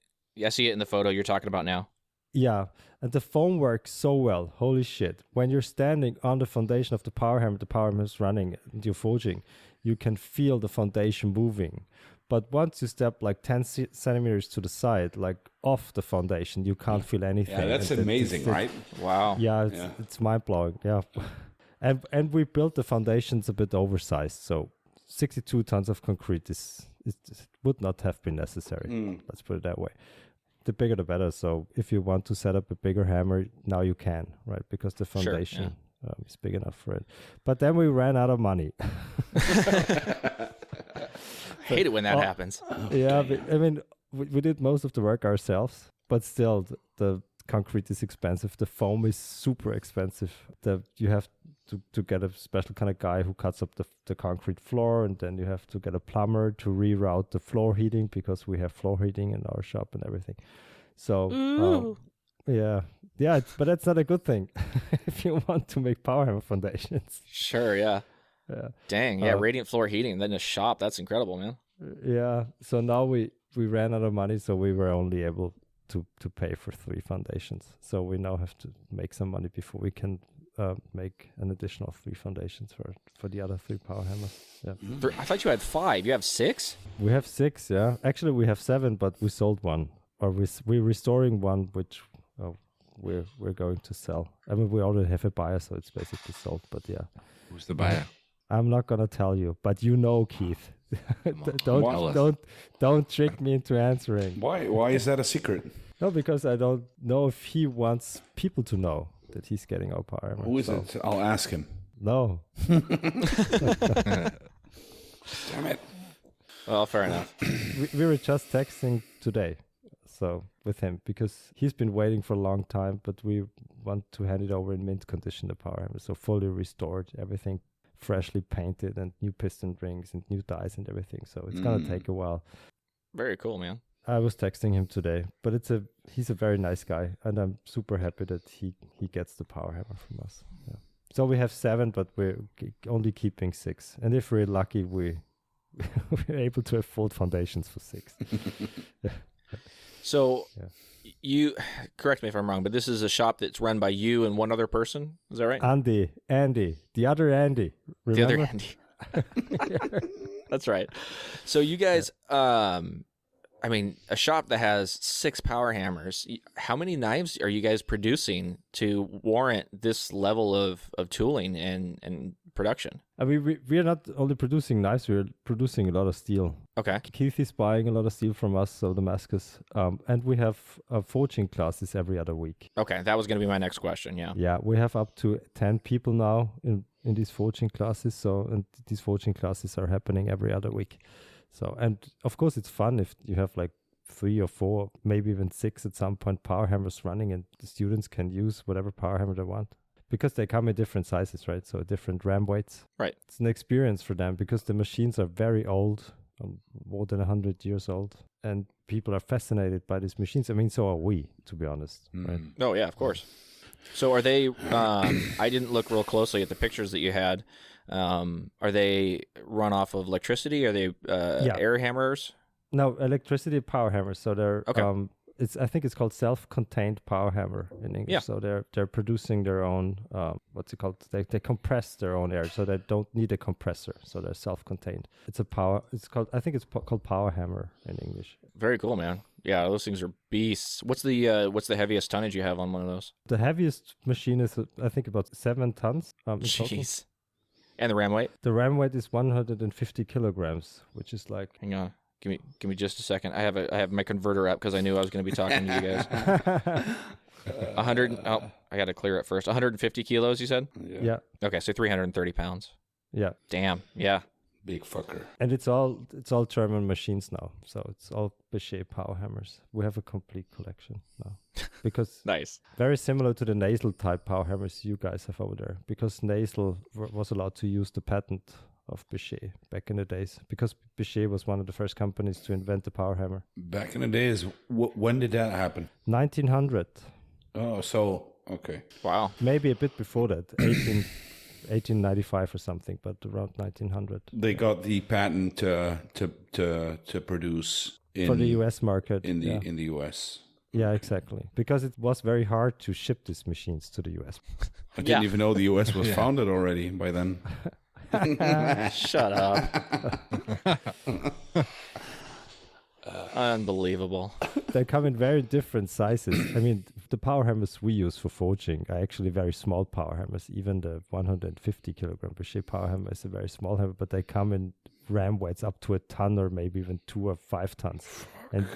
I see it in the photo you're talking about now. Yeah, and the foam works so well. Holy shit. When you're standing on the foundation of the power hammer is running and you're forging, you can feel the foundation moving. But once you step like 10 centimeters to the side, like off the foundation, you can't feel anything. Yeah, that's And amazing, right? Wow. Yeah, it's mind-blowing. Yeah. And we built the foundations a bit oversized, so 62 tons of concrete would not have been necessary. Let's put it that way. The bigger the better. So if you want to set up a bigger hammer, now you can, right? Because the foundation is big enough for it. But then we ran out of money. I hate it when that happens. Yeah, I mean, we did most of the work ourselves, but still, the concrete is expensive. The foam is super expensive. You have to get a special kind of guy who cuts up the concrete floor, and then you have to get a plumber to reroute the floor heating, because we have floor heating in our shop and everything. So, but that's not a good thing if you want to make power hammer foundations. Sure, yeah. Yeah. Dang, yeah, radiant floor heating, then a shop. That's incredible, man. Yeah. So now we ran out of money, so we were only able to pay for 3 foundations. So we now have to make some money before we can make an additional 3 foundations for the other 3 power hammers. Yeah. I thought you had 5. You have 6? We have 6, yeah. Actually, we have 7, but we sold one. Or we're restoring one, which we're going to sell. I mean, we already have a buyer, so it's basically sold, but yeah. Who's the buyer? I'm not going to tell you, but you know, Keith. Don't trick me into answering. Why is that a secret? No, because I don't know if he wants people to know that he's getting our power hammer. Who is it? I'll ask him. No. Damn it. Well, fair enough. We were just texting today, so with him, because he's been waiting for a long time, but we want to hand it over in mint condition, the power hammer, so fully restored, everything freshly painted, and new piston rings and new dies and everything. So it's gonna take a while. Very cool, man. I was texting him today, but he's a very nice guy, and I'm super happy that he gets the power hammer from us. Yeah. So we have 7, but we're only keeping 6, and if we're lucky, we're able to afford foundations for 6. Yeah. So you correct me if I'm wrong, but this is a shop that's run by you and one other person. Is that right? Andy, the other Andy. Remember? The other Andy. That's right. So you guys, I mean, a shop that has 6 power hammers, how many knives are you guys producing to warrant this level of tooling and production? I mean, we are not only producing knives, we're producing a lot of steel. Okay. Keith is buying a lot of steel from us, so Damascus. And we have forging classes every other week. Okay, that was going to be my next question, yeah. Yeah, we have up to 10 people now in these forging classes, and these forging classes are happening every other week. So, and of course it's fun if you have like 3 or 4, maybe even 6 at some point power hammers running, and the students can use whatever power hammer they want, because they come in different sizes, right? So different ram weights. Right. It's an experience for them because the machines are very old, more than 100 years old, and people are fascinated by these machines. I mean, so are we, to be honest, right? Oh yeah, of course. So are they, I didn't look real closely at the pictures that you had. Are they run off of electricity? Are they air hammers? No, electricity power hammers. So they're okay. I think it's called self-contained power hammer in English. Yeah. So they're producing their own what's it called? They compress their own air, so they don't need a compressor. So they're self-contained. It's called power hammer in English. Very cool, man. Yeah, those things are beasts. What's the heaviest tonnage you have on one of those? The heaviest machine is I think about 7 tons. In total. Jeez. And the ram weight? The ram weight is 150 kilograms, which is like. Hang on, give me just a second. I have my converter up because I knew I was going to be talking to you guys. 100. Oh, I got to clear it first. 150 kilos, you said? Yeah. Okay, so 330 pounds. Yeah. Damn. Yeah. Big fucker. And it's all German machines now, so it's all Bechet power hammers. We have a complete collection now, because nice. Very similar to the nasal type power hammers you guys have over there, because nasal was allowed to use the patent of Bechet back in the days, because Bechet was one of the first companies to invent the power hammer. Back in the days, when did that happen? 1900. Oh, so okay. Wow. Maybe a bit before that, 1895 or something, but around 1900. They got the patent to produce for the US market in the US. Yeah, exactly. Because it was very hard to ship these machines to the US. I didn't even know the US was founded already by then. Shut up. Unbelievable. They come in very different sizes. I mean, the power hammers we use for forging are actually very small power hammers. Even the 150 kilogram Bechet power hammer is a very small hammer, but they come in ram weights up to 1 ton or maybe even 2 or 5 tons. And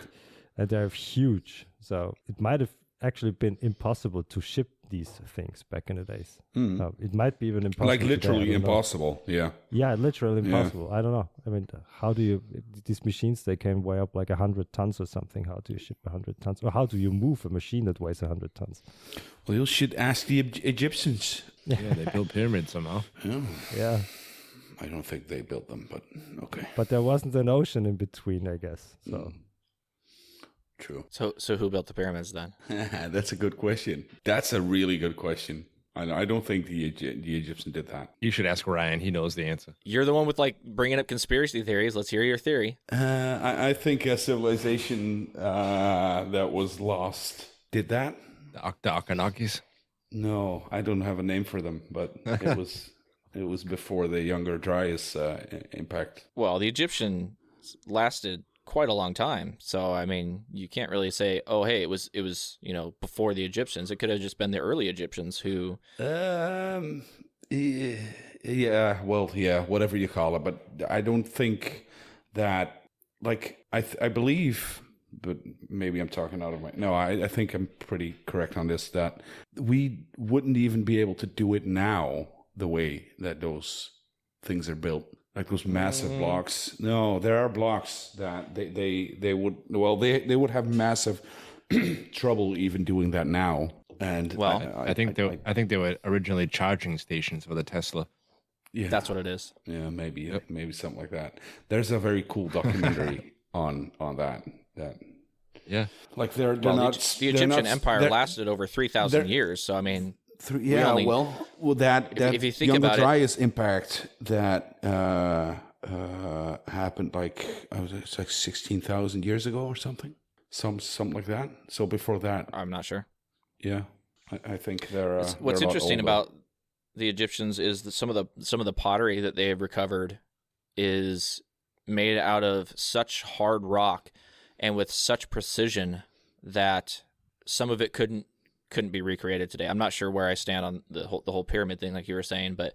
they're huge. So it might have actually been impossible to ship these things back in the days. It might be even impossible. Like literally today, impossible. Yeah. Yeah, literally impossible. Yeah. I don't know. I mean, how do you, these machines, they can weigh up like 100 tons or something. How do you ship 100 tons? Or how do you move a machine that weighs 100 tons? Well, you should ask the Egyptians. Yeah, they built pyramids somehow. Yeah. I don't think they built them, but okay. But there wasn't an ocean in between, I guess. So. True. So who built the pyramids then? That's a good question. That's a really good question. I don't think the Egyptian did that. You should ask Ryan. He knows the answer. You're the one with like bringing up conspiracy theories. Let's hear your theory. I think a civilization that was lost did that. The Akanakis? No, I don't have a name for them, but it was before the Younger Dryas impact. Well, the Egyptians lasted quite a long time, so I mean, you can't really say, oh, hey, it was before the Egyptians. It could have just been the early Egyptians who. Whatever you call it, but I don't think that. Like I believe, but maybe I'm talking out of my. No, I think I'm pretty correct on this. That we wouldn't even be able to do it now the way that those things are built. like those massive blocks. No, there are blocks that they would have massive trouble even doing that now. And Well, I think they were originally charging stations for the Tesla. yeah, That's what it is. yeah, maybe something like that. There's a very cool documentary on that. Yeah. Like they're Well, not the Egyptian Empire lasted over 3,000 years. So I mean, that if you think Younger about it- Dryas impact that happened like it's like 16,000 years ago or something, something like that. So before that, I'm not sure. yeah, I think they're. What's they're a lot interesting older. about the Egyptians is that some of the pottery that they have recovered is made out of such hard rock and with such precision that some of it couldn't be recreated today. I'm not sure where I stand on the whole pyramid thing, like you were saying, but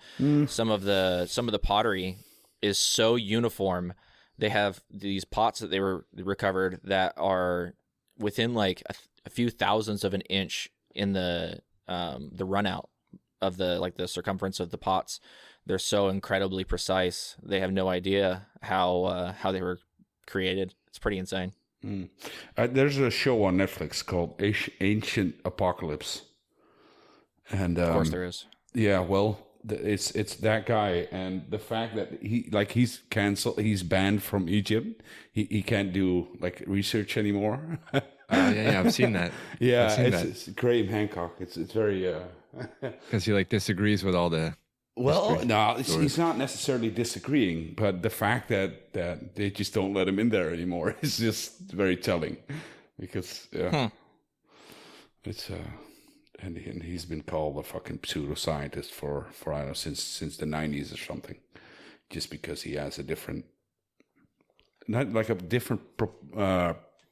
some of the pottery is so uniform. They have these pots that they were recovered that are within like a few thousandths of an inch in the run out of the circumference of the pots. They're so incredibly precise. They have no idea how they were created. It's pretty insane. There's a show on Netflix called Ancient Apocalypse, and Of course there is. yeah, well, it's that guy, and the fact that he's canceled, he's banned from Egypt. He can't do like research anymore. Yeah, I've seen that. Yeah, I've seen that. it's Graham Hancock. It's very. Because he like disagrees with all the. Well, no, he's not necessarily disagreeing, but the fact that they just don't let him in there anymore is just very telling, because it's and he's been called a fucking pseudoscientist for I don't know since the 90s or something, just because he has a different, not like a different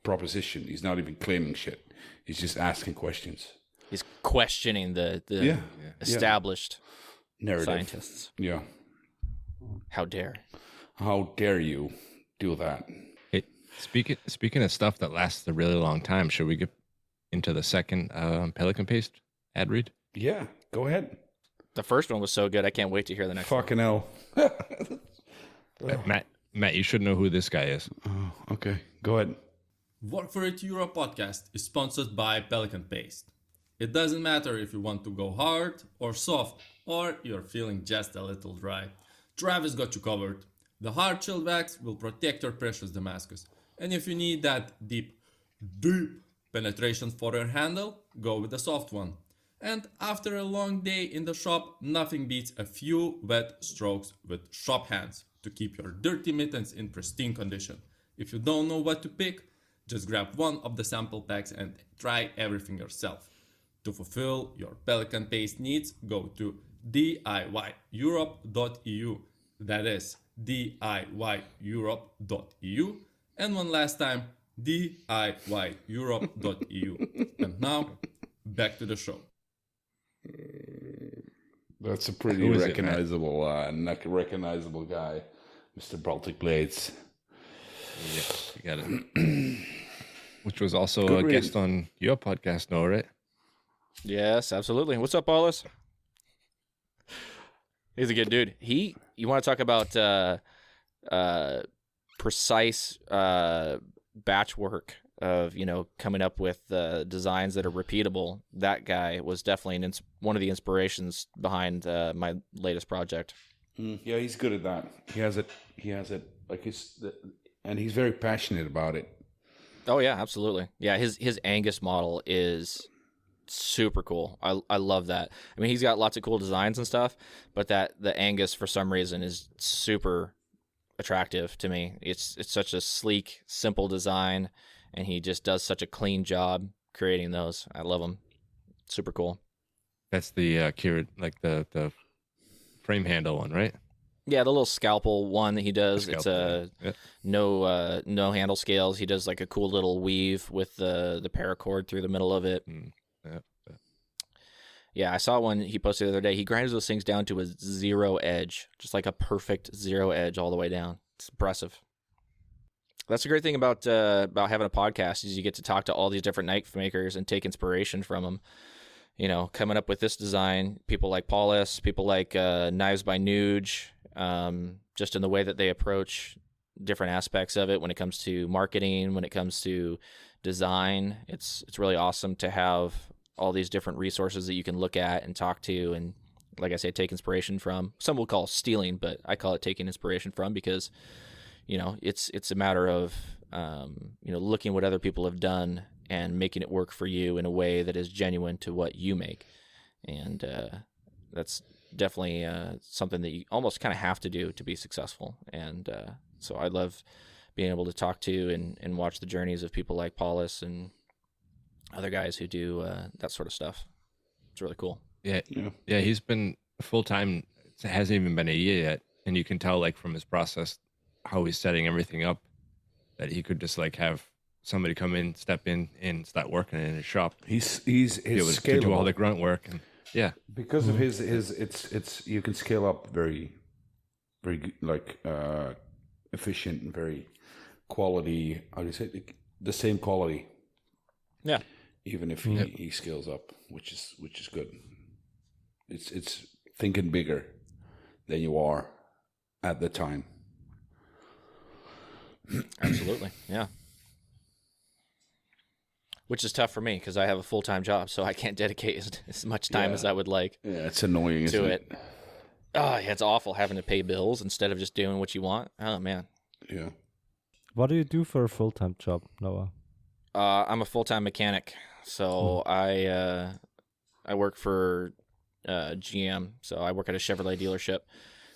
proposition. He's not even claiming shit. He's just asking questions. He's questioning the established Narrative. scientists. Yeah. How dare you do that? Hey, speaking of stuff that lasts a really long time, should we get into the second Pelican Paste ad read? Yeah, go ahead. The first one was so good. I can't wait to hear the next one. Fucking hell. Matt, you should know who this guy is. Oh, okay, go ahead. Work for It Europe podcast is sponsored by Pelican Paste. It doesn't matter if you want to go hard or soft, or you're feeling just a little dry. Travis got you covered. The hard chilled wax will protect your precious Damascus. And if you need that deep penetration for your handle, go with the soft one. And after a long day in the shop, nothing beats a few wet strokes with shop hands to keep your dirty mittens in pristine condition. If you don't know what to pick, just grab one of the sample packs and try everything yourself. To fulfill your Pelican Paste needs, go to DIYEurope.eu. That is DIYEurope.eu. And one last time, DIYEurope.eu. And now, back to the show. That's a pretty Who is it, recognizable, recognizable guy, Mr. Baltic Blades. Yeah, you got it. Which was also Good a read. guest on your podcast, Noah, right? Yes, absolutely. What's up, Paulus? He's a good dude. You want to talk about precise batch work of, coming up with designs that are repeatable. That guy was definitely one of the inspirations behind my latest project. Yeah, he's good at that. He has it. Like and he's very passionate about it. Oh yeah, absolutely. Yeah, his Angus model is super cool. I love that. I mean, he's got lots of cool designs and stuff, but the Angus for some reason is super attractive to me. It's such a sleek, simple design, and he just does such a clean job creating those. I love him. Super cool. That's the the frame handle one, right? Yeah, the little scalpel one that he does. The It's scalpel, yeah. no handle scales. He does like a cool little weave with the paracord through the middle of it. Yeah. Yeah, I saw one he posted the other day. He grinds those things down to a zero edge, just like a perfect zero edge all the way down. It's impressive. That's the great thing about having a podcast is you get to talk to all these different knife makers and take inspiration from them. Coming up with this design, people like Paulus, people like Knives by Nuge, just in the way that they approach different aspects of it when it comes to marketing, when it comes to design. It's really awesome to have all these different resources that you can look at and talk to, and like I say, take inspiration from. Some will call stealing, but I call it taking inspiration from, because it's a matter of looking what other people have done and making it work for you in a way that is genuine to what you make. And that's definitely something that you almost kind of have to do to be successful. And so I love being able to talk to and watch the journeys of people like Paulus and other guys who do that sort of stuff. It's really cool. Yeah. He's been full-time. It hasn't even been a year yet. And you can tell, like, from his process, how he's setting everything up, that he could just like have somebody come in, step in, and start working in his shop. He's scalable to do all the grunt work, and because of his it's you can scale up very like efficient and very quality. How do you say it? The same quality? Yeah. Even if he scales up, which is good. It's thinking bigger than you are at the time. Absolutely, yeah. Which is tough for me because I have a full-time job, so I can't dedicate as much time as I would like. Yeah, it's annoying, to isn't it. Oh, yeah, it's awful having to pay bills instead of just doing what you want. Oh man. Yeah. What do you do for a full-time job, Noah? I'm a full-time mechanic, so I work for GM. So I work at a Chevrolet dealership,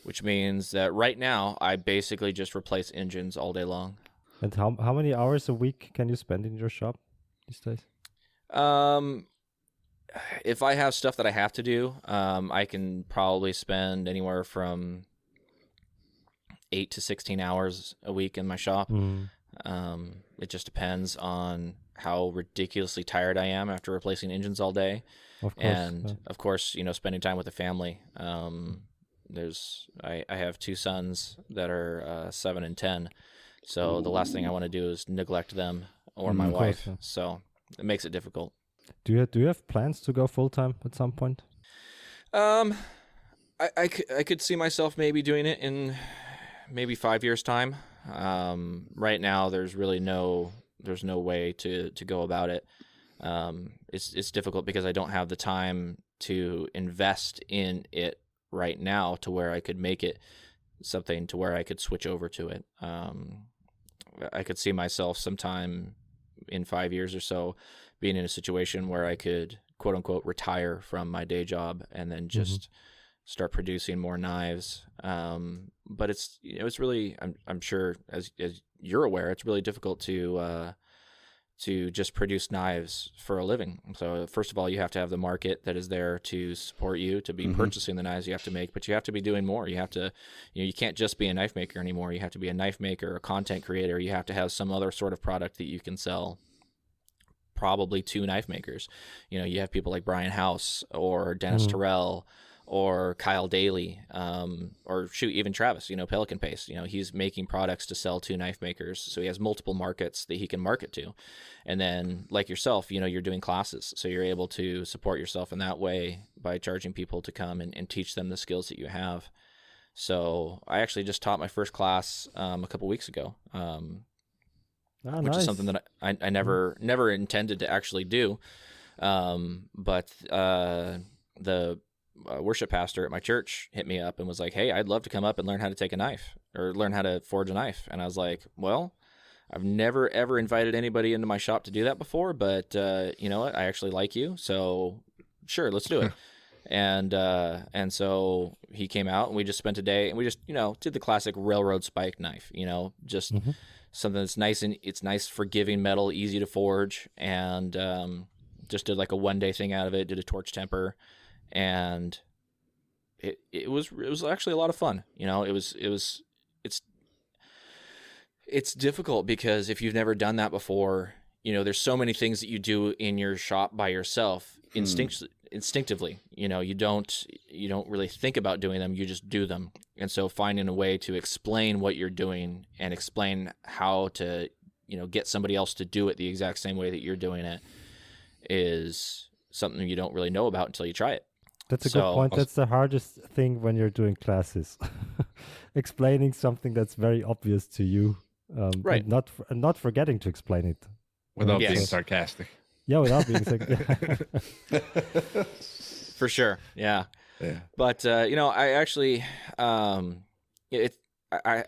which means that right now I basically just replace engines all day long. And how many hours a week can you spend in your shop these days? If I have stuff that I have to do, I can probably spend anywhere from 8 to 16 hours a week in my shop. It just depends on how ridiculously tired I am after replacing engines all day. Of course, and of course, spending time with the family. I have two sons that are 7 and 10. So the last thing I want to do is neglect them or my wife. Yeah. So it makes it difficult. Do you have plans to go full time at some point? I could see myself maybe doing it in maybe 5 years' time. Right now, there's no way to go about it. It's difficult because I don't have the time to invest in it right now to where I could make it something to where I could switch over to it. I could see myself sometime in 5 years or so being in a situation where I could, quote unquote, retire from my day job and then just start producing more knives. But it's really, I'm sure as you're aware, it's really difficult to just produce knives for a living. So first of all, you have to have the market that is there to support you, to be purchasing the knives you have to make, but you have to be doing more. You have to, you can't just be a knife maker anymore. You have to be a knife maker, a content creator. You have to have some other sort of product that you can sell probably to knife makers. You have people like Brian House or Dennis Terrell or Kyle Daly, or even Travis, Pelican Paste. He's making products to sell to knife makers. So he has multiple markets that he can market to. And then like yourself, you're doing classes. So you're able to support yourself in that way by charging people to come and teach them the skills that you have. So I actually just taught my first class a couple weeks ago, which is something that I never intended to actually do. But the worship pastor at my church hit me up and was like, "Hey, I'd love to come up and learn how to take a knife or learn how to forge a knife." And I was like, "Well, I've never ever invited anybody into my shop to do that before, but you know what? I actually like you, so sure, let's do it." And so he came out and we just spent a day and we just did the classic railroad spike knife, just something that's nice, and it's nice, forgiving metal, easy to forge, and just did like a 1-day thing out of it. Did a torch temper. And it was actually a lot of fun. It's difficult because if you've never done that before, there's so many things that you do in your shop by yourself instinctively. You don't really think about doing them, you just do them. And so finding a way to explain what you're doing and explain how to, get somebody else to do it the exact same way that you're doing it is something you don't really know about until you try it. That's a good point. That's the hardest thing when you're doing classes. explaining something that's very obvious to you, Right. and not forgetting to explain it Without Yes. being sarcastic. Yeah, without being For sure. Yeah. Yeah. But I actually, I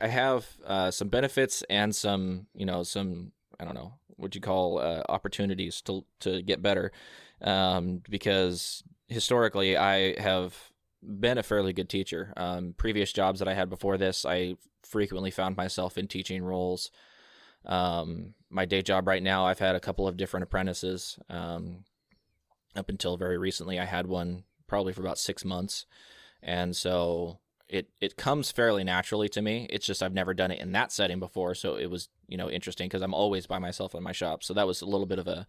have some benefits and some I don't know what you call opportunities to get better, because historically I have been a fairly good teacher. Previous jobs that I had before this, I frequently found myself in teaching roles. My day job right now, I've had a couple of different apprentices. Up until very recently, I had one probably for about 6 months. And so it comes fairly naturally to me. It's just I've never done it in that setting before. So it was, interesting because I'm always by myself in my shop. So that was a little bit of a,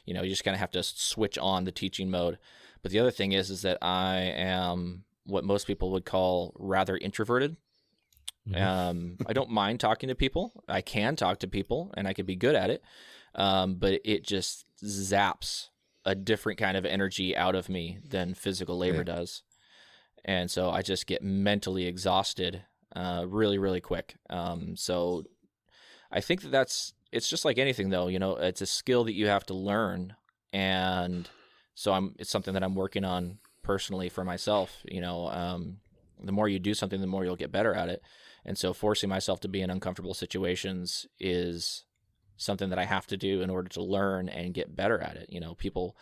you just kind of have to switch on the teaching mode. But the other thing is that I am what most people would call rather introverted. I don't mind talking to people. I can talk to people and I could be good at it. But it just zaps a different kind of energy out of me than physical labor does. And so I just get mentally exhausted really, really quick. So I think it's just like anything though, it's a skill that you have to learn. And so it's something that I'm working on personally for myself. The more you do something, the more you'll get better at it. And so forcing myself to be in uncomfortable situations is something that I have to do in order to learn and get better at it. People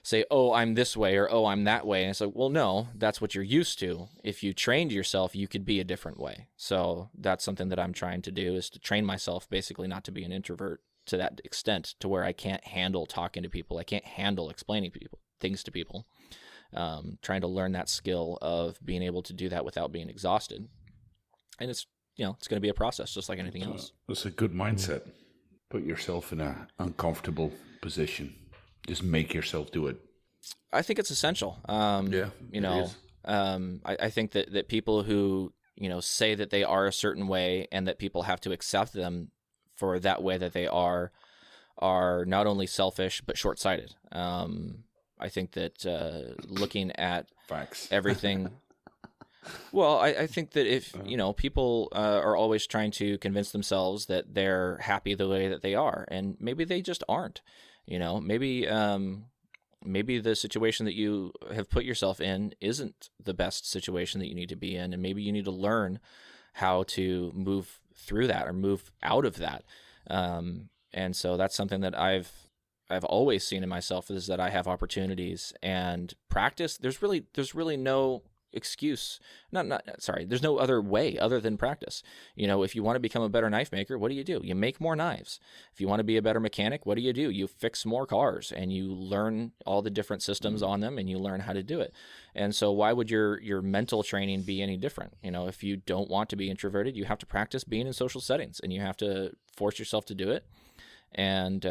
say, oh, I'm this way, or oh, I'm that way. And it's like, well, no, that's what you're used to. If you trained yourself, you could be a different way. So that's something that I'm trying to do, is to train myself basically not to be an introvert to that extent, to where I can't handle talking to people. I can't handle explaining things to people. Trying to learn that skill of being able to do that without being exhausted. And it's going to be a process just like anything else. That's a good mindset. Put yourself in an uncomfortable position. Just make yourself do it. I think it's essential. It is. I think that people who, say that they are a certain way and that people have to accept them for that way that they are not only selfish, but short-sighted. I think that looking at Facts. everything... Well, I think that if, people are always trying to convince themselves that they're happy the way that they are, and maybe they just aren't. Maybe the situation that you have put yourself in isn't the best situation that you need to be in, and maybe you need to learn how to move through that or move out of that. And so that's something that I've always seen in myself, is that I have opportunities and practice. There's really no excuse. There's no other way other than practice. If you want to become a better knife maker, what do? You make more knives. If you want to be a better mechanic, what do? You fix more cars, and you learn all the different systems on them, and you learn how to do it. And so why would your mental training be any different? If you don't want to be introverted, you have to practice being in social settings, and you have to force yourself to do it. And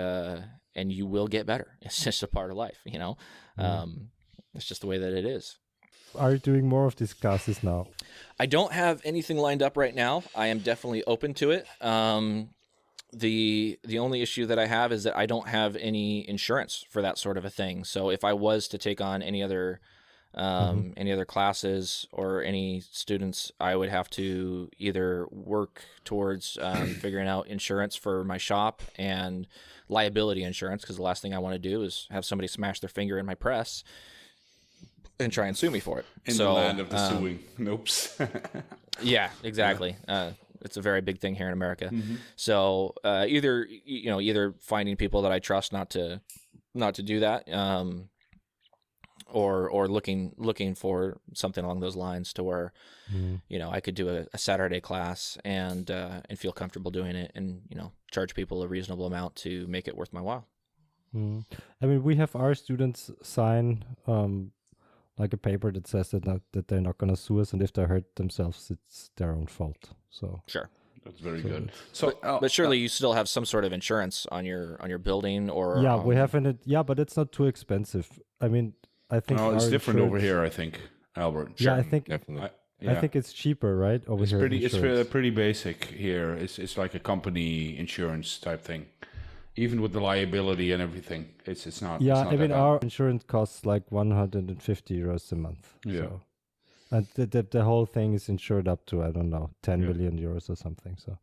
you will get better. It's just a part of life, It's just the way that it is. Are you doing more of these classes now? I don't have anything lined up right now. I am definitely open to it. The only issue that I have is that I don't have any insurance for that sort of a thing. So if I was to take on any other classes or any students, I would have to either work towards figuring out insurance for my shop and liability insurance, because the last thing I want to do is have somebody smash their finger in my press and try and sue me for it. In the land of the suing. Nope. Yeah, exactly. Yeah. It's a very big thing here in America. Mm-hmm. So either finding people that I trust not to do that, or looking for something along those lines to where I could do a Saturday class and feel comfortable doing it, and charge people a reasonable amount to make it worth my while. I mean, we have our students sign like a paper that says that they're not going to sue us, and if they hurt themselves, it's their own fault. So sure, that's very good. So, but surely you still have some sort of insurance on your building, or we have it. Yeah, but it's not too expensive. I mean, I think it's different over here. I think, Albert. Yeah, I think definitely. I think it's cheaper, right? Over here, it's pretty basic here. It's like a company insurance type thing. Even with the liability and everything, it's not. Yeah, it's not I mean, our insurance costs like 150 euros a month. Yeah, so. And the whole thing is insured up to, I don't know, 10 Yeah. million euros or something. So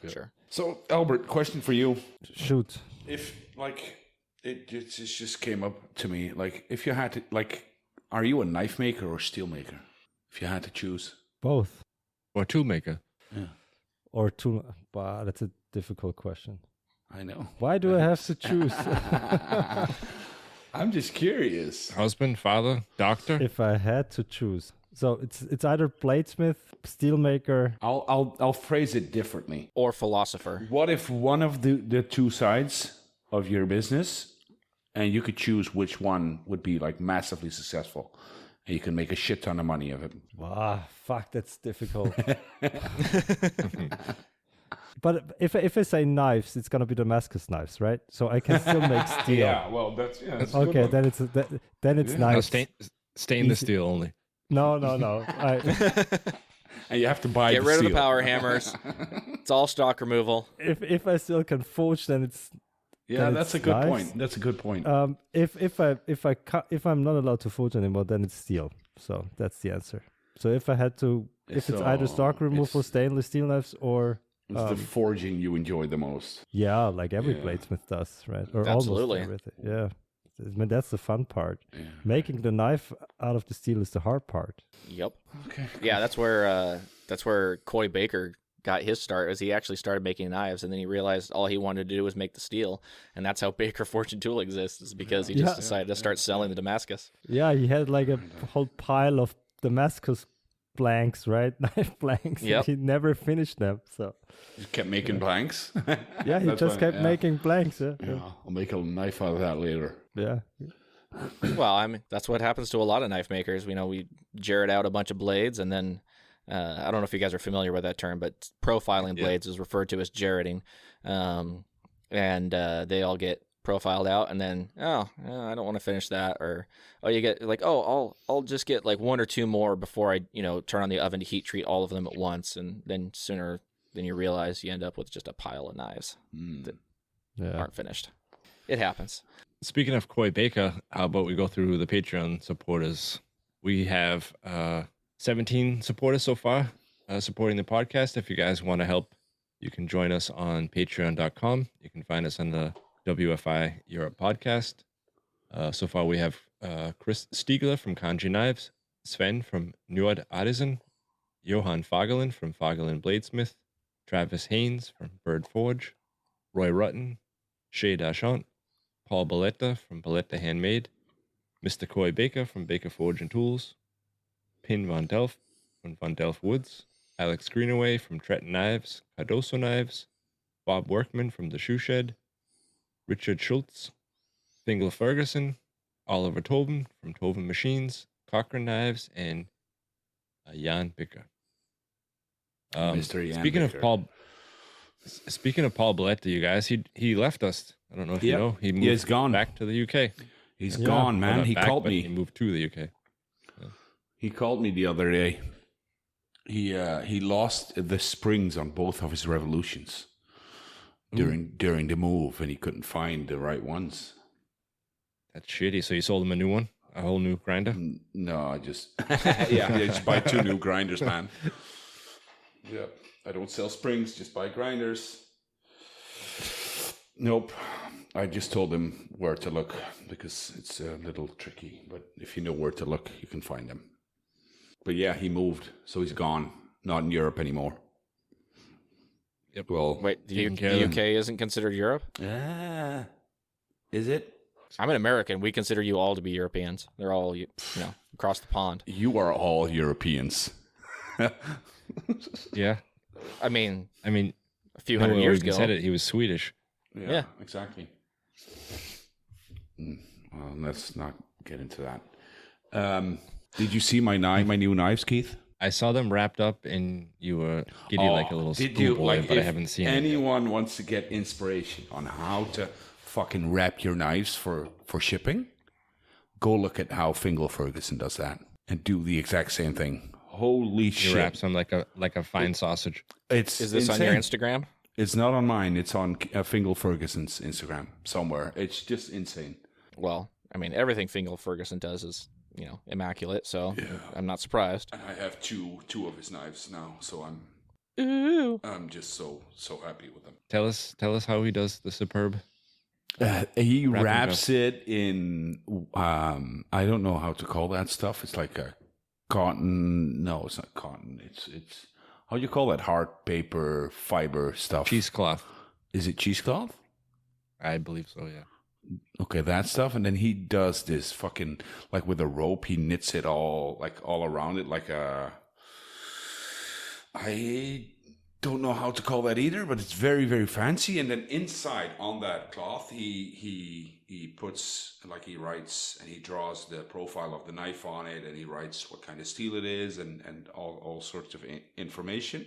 Sure. So, Albert, question for you. shoot. If, like, it just came up to me, like, if you had to, like, are you a knife maker or steel maker? If you had to choose. Both. Or tool maker. Yeah. Or two. Wow, that's a difficult question. I know. Why do I have to choose? I'm just curious. Husband, father, doctor. If I had to choose. So it's either bladesmith, steelmaker. I'll phrase it differently. Or philosopher. What if one of the two sides of your business, and you could choose which one would be like massively successful, and you can make a shit ton of money of it? Wow, fuck, that's difficult. But if I say knives, it's gonna be Damascus knives, right? So I can still make steel. Yeah, well, that's a good Okay, one. then it's Yeah. No, knives. stainless Easy. steel only. No. And you have to buy Get the rid of the steel. power hammers. It's all stock removal. If I still can forge, then it's Yeah, then that's a it's good knives. point. That's a good point. if I'm not allowed to forge anymore, then it's steel. So that's the answer. So if I had to, if it's either So stock removal, it's- stainless steel knives, or It's the forging you enjoy the most. yeah, like every Yeah. bladesmith does, right? Or Absolutely. almost everything. Yeah, I mean that's the fun part. Yeah. Making the knife out of the steel is the hard part. Yep. Okay. Yeah, that's where Coy Baker got his start. Was he actually started making knives, and then he realized all he wanted to do was make the steel, and that's how Baker Forge and Tool exists. Is because he just Yeah. decided to start selling the Damascus. Yeah, he had like a whole pile of Damascus blanks, right? Knife blanks. and Yep. He never finished them. So You kept making blanks. yeah, he That's just why- kept yeah. making blanks. Yeah. Yeah, I'll make a knife out of that later. Yeah. Well, I mean, that's what happens to a lot of knife makers. We jarret out a bunch of blades, and then I don't know if you guys are familiar with that term, but profiling Yeah. blades is referred to as jarreting, and they all get profiled out, and then I don't want to finish that, or you get like I'll just get like one or two more before I turn on the oven to heat treat all of them at once, and then sooner than you realize you end up with just a pile of knives that Yeah. aren't finished. It happens. Speaking of Coy Baker, how about we go through the Patreon supporters? We have 17 supporters so far supporting the podcast. If you guys want to help, you can join us on patreon.com. You can find us on the WFI Europe podcast. So far, we have Chris Stiegler from Kanji Knives, Sven from Nord Artisan, Johan Fagerlin from Fagerlin Bladesmith, Travis Haynes from Bird Forge, Roy Rutten, Shay Dachant, Paul Balletta from Balletta Handmade, Mr. Coy Baker from Baker Forge and Tools, Pin Von Delft from Von Delft Woods, Alex Greenaway from Tretton Knives, Cardoso Knives, Bob Workman from The Shoe Shed, Richard Schultz, Fingal Ferguson, Oliver Tobin from Tobin Machines, Cochrane Knives, and Jan Bicker. Mr. Jan Speaking Bicker. of Paul, speaking of Paul Balletta, you guys, he left us. I don't know if you Yep. know. He moved he's gone. back to the UK. He's Yeah. gone, Well, man. not He back, called but me. He moved to the UK. He called me the other day. He lost the springs on both of his revolutions during the move, and he couldn't find the right ones. That's shitty. So you sold him a new one, a whole new grinder. No, I just yeah, just buy 2 new grinders, man. Yeah, I don't sell springs, just buy grinders. Nope. I just told him where to look because it's a little tricky. But if you know where to look, you can find them. But yeah, he moved, so he's gone. Not in Europe anymore. Yep. Well, Wait, Taking care of the them. UK isn't considered Europe? Is it? I'm an American. We consider you all to be Europeans. They're all, across the pond. You are all Europeans. Yeah. I mean, I mean, a few no hundred one years even ago. said it. He was Swedish. Yeah. exactly. Well, let's not get into that. Did you see my new knives, Keith? I saw them wrapped up, and you were giddy like a little Did you schoolboy, like? but I If haven't seen it. anyone wants to get inspiration on how to fucking wrap your knives for shipping, go look at how Fingal Ferguson does that and do the exact same thing. Holy He shit! wraps them like a fine sausage. It's Is this insane. on your Instagram? It's not on mine. It's on Fingal Ferguson's Instagram somewhere. It's just insane. Well, I mean, everything Fingal Ferguson does is immaculate. So I'm not surprised. And I have two of his knives now, so I'm just so happy with them. Tell us how he does the superb. He Wrapping wraps it in I don't know how to call that stuff. It's like a cotton. No, it's not cotton. It's how do you call that? Hard paper fiber stuff. Cheesecloth. Is it cheesecloth? I believe so, yeah. Okay, that stuff, and then he does this fucking like with a rope. He knits it all around it like a. I don't know how to call that either, but it's very, very fancy. And then inside on that cloth, he puts, like, he writes and he draws the profile of the knife on it, and he writes what kind of steel it is and all sorts of information.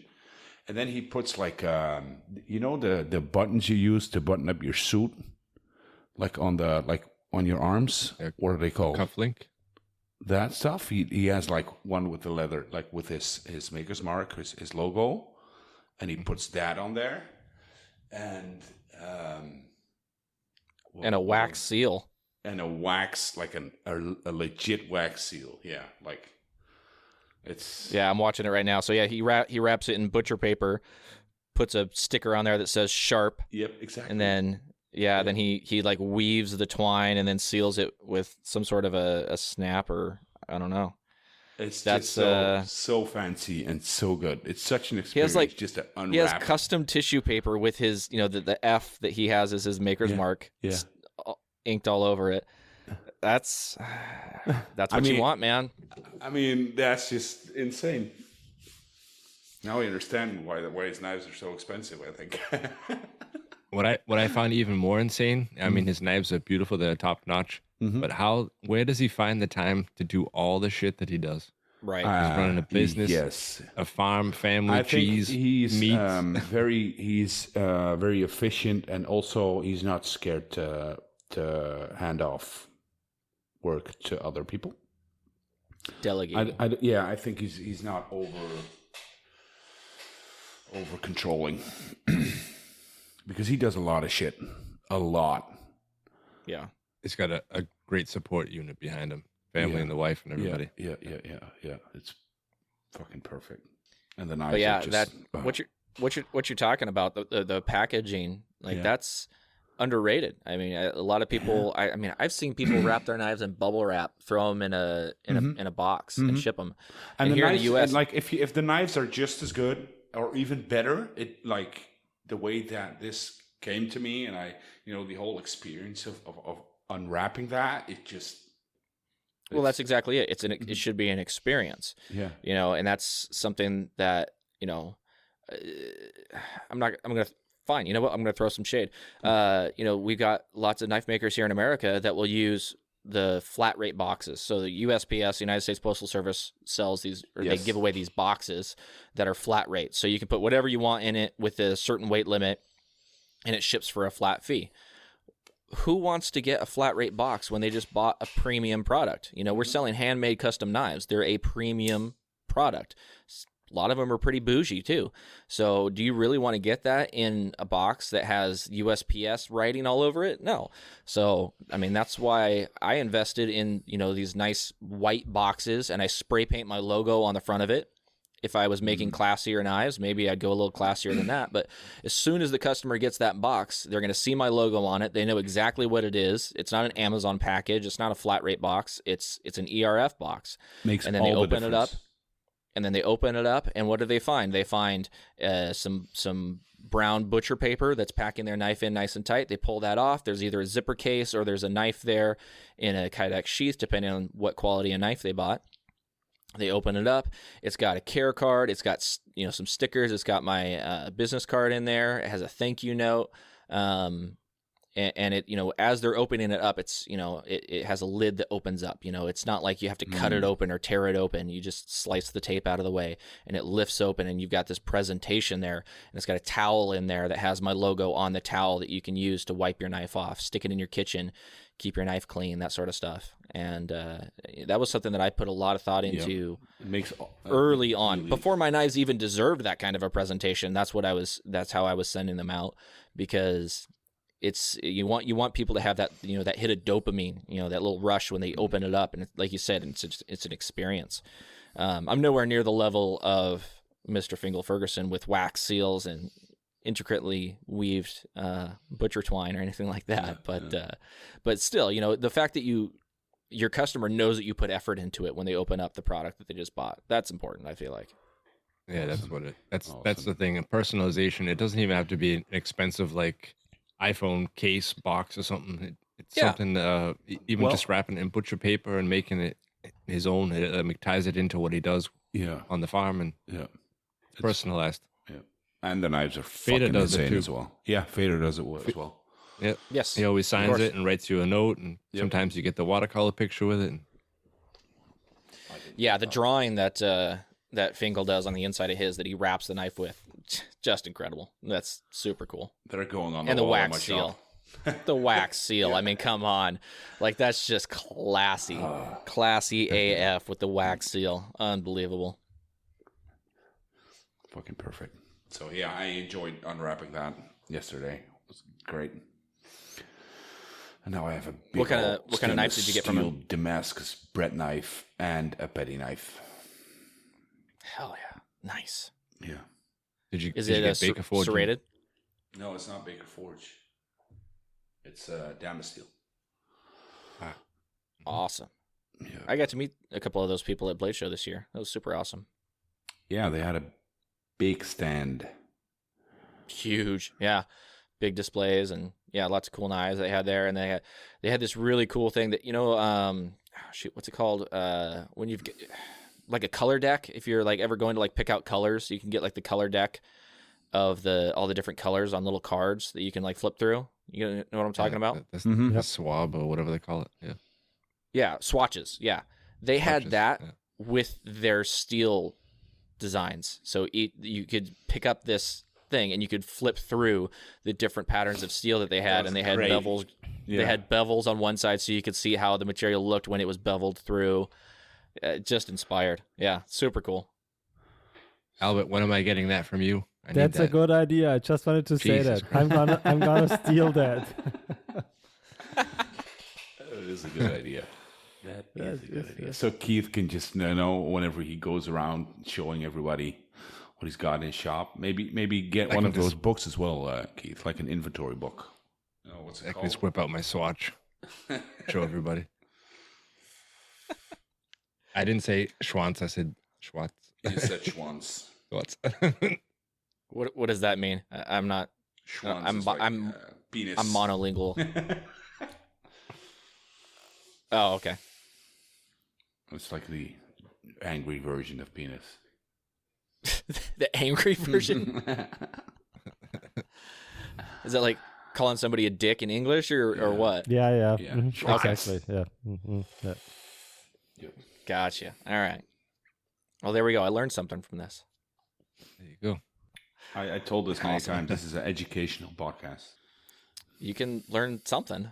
And then he puts like the buttons you use to button up your suit, like on your arms. What are they called? Cufflink. That stuff. He has like one with the leather, like with his maker's mark, his logo. And he puts that on there, and a wax seal, and a wax, like a legit wax seal. Yeah, like it's. Yeah, I'm watching it right now. So yeah, he wraps it in butcher paper, puts a sticker on there that says sharp. Yep, exactly. And then then he like weaves the twine and then seals it with some sort of a snap, or I don't know. That's so fancy and so good. It's such an experience. He has like just to unwrap. He has custom tissue paper with his, the F that he has as his maker's mark, inked all over it. That's what you want, man. I mean, that's just insane. Now I understand why his knives are so expensive, I think. What I find even more insane, I mean, his knives are beautiful, they're top notch. Mm-hmm. But where does he find the time to do all the shit that he does? Right. He's running a business, a farm, family, cheese, meat. He's very efficient, and also he's not scared to hand off work to other people. Delegate. I think he's not over controlling because he does a lot of shit, a lot. Yeah. He's got a great support unit behind him, family and the wife and everybody. Yeah. It's fucking perfect. And the knives. But what you're talking about, the packaging, that's underrated. I mean, a lot of people. I've seen people wrap their knives in bubble wrap, throw them in a box, and ship them. And here knives, in the U.S., and like if the knives are just as good or even better, it like the way that this came to me, and the whole experience of unwrapping that, it just. Well, that's exactly it. It should be an experience. Yeah. And that's something that I'm gonna. Fine, you know what? I'm going to throw some shade. We've got lots of knife makers here in America that will use the flat rate boxes. So the USPS, the United States Postal Service, sells these, or they give away these boxes that are flat rate. So you can put whatever you want in it with a certain weight limit, and it ships for a flat fee. Who wants to get a flat rate box when they just bought a premium product? We're selling handmade custom knives. They're a premium product. A lot of them are pretty bougie too. So do you really want to get that in a box that has USPS writing all over it? No. So, that's why I invested in, these nice white boxes, and I spray paint my logo on the front of it. If I was making classier knives, maybe I'd go a little classier than that. But as soon as the customer gets that box, they're going to see my logo on it. They know exactly what it is. It's not an Amazon package. It's not a flat rate box. It's an ERF box. And then they open it up. And then they open it up, and what do they find? They find some brown butcher paper that's packing their knife in nice and tight. They pull that off. There's either a zipper case or there's a knife there in a Kydex sheath, depending on what quality of knife they bought. They open it up. It's got a care card. It's got some stickers. It's got my business card in there. It has a thank you note. And it, as they're opening it up, it's, it has a lid that opens up. It's not like you have to cut it open or tear it open. You just slice the tape out of the way, and it lifts open, and you've got this presentation there, and it's got a towel in there that has my logo on the towel that you can use to wipe your knife off, stick it in your kitchen, keep your knife clean, that sort of stuff. And that was something that I put a lot of thought into early on, before my knives even deserved that kind of a presentation. That's how I was sending them out, because it's you want people to have that, you know, that hit of dopamine, you know, that little rush when they open it up, and like you said, it's an experience. I'm nowhere near the level of Mr. Fingal Ferguson with wax seals and intricately weaved butcher twine or anything like that, but still, you know, the fact that your customer knows that you put effort into it when they open up the product that they just bought, that's important, I feel like. Yeah, that's the thing. And personalization, it doesn't even have to be an expensive like iPhone case box or something. It's something even just wrapping it in butcher paper and making it his own. It ties it into what he does on the farm, and it's personalized. Yeah, and the knives are fucking insane as well. Yeah, Fader does it as well. Yeah. Yes. He always signs it and writes you a note, and sometimes you get the watercolor picture with it. Yeah, the drawing that Fingal does on the inside of his that he wraps the knife with, just incredible. That's super cool. They're going on and the wall of my wax seal. shop. The wax seal. I mean, come on. Like, that's just classy. Classy AF with the wax seal. Unbelievable. Fucking perfect. So yeah, I enjoyed unwrapping that yesterday. It was great. And now I have a big What kind of knife did you get from him? Damascus bread knife and a petty knife. Hell yeah. Nice. Yeah. Did you Is get it Baker Forge? serrated? No, it's not Baker Forge. It's Damas steel. Awesome. Yeah. I got to meet a couple of those people at Blade Show this year. That was super awesome. Yeah, they had a big stand. Huge. Yeah. Big displays and lots of cool knives they had there. And they had this really cool thing that, you know, what's it called? When you've like a color deck, if you're like ever going to like pick out colors, you can get like the color deck of all the different colors on little cards that you can like flip through. You know what I'm talking about? The swab or whatever they call it. Yeah. Yeah, swatches. Yeah, they had Swatches, that with their steel designs. So you could pick up this thing and you could flip through the different patterns of steel that they had, and they had great. bevels. Yeah. They had bevels on one side, so you could see how the material looked when it was beveled through. Just inspired. Yeah, super cool. Albert, when am I getting that from you? That's a good idea. I just wanted to say Jesus that. I'm gonna steal that. That is a good idea. That is a good idea. So Keith can just know whenever he goes around showing everybody what he's got in his shop. Maybe get one of those books as well, Keith, like an inventory book. Oh, what's it I called? can just whip out my swatch, show everybody. I didn't say Schwanz. I said Schwartz. You said Schwanz. Schwartz. What does that mean? I'm not. Schwanz is like, penis. I'm monolingual. Oh, okay. It's like the angry version of penis. The angry version? Is that like calling somebody a dick in English or what? Yeah. Yeah. Mm-hmm. Okay. Exactly. Yeah. Mm-hmm. Yeah. Yep. Gotcha. All right. Well, there we go. I learned something from this. There you go. I told this many times. This is an educational podcast. You can learn something.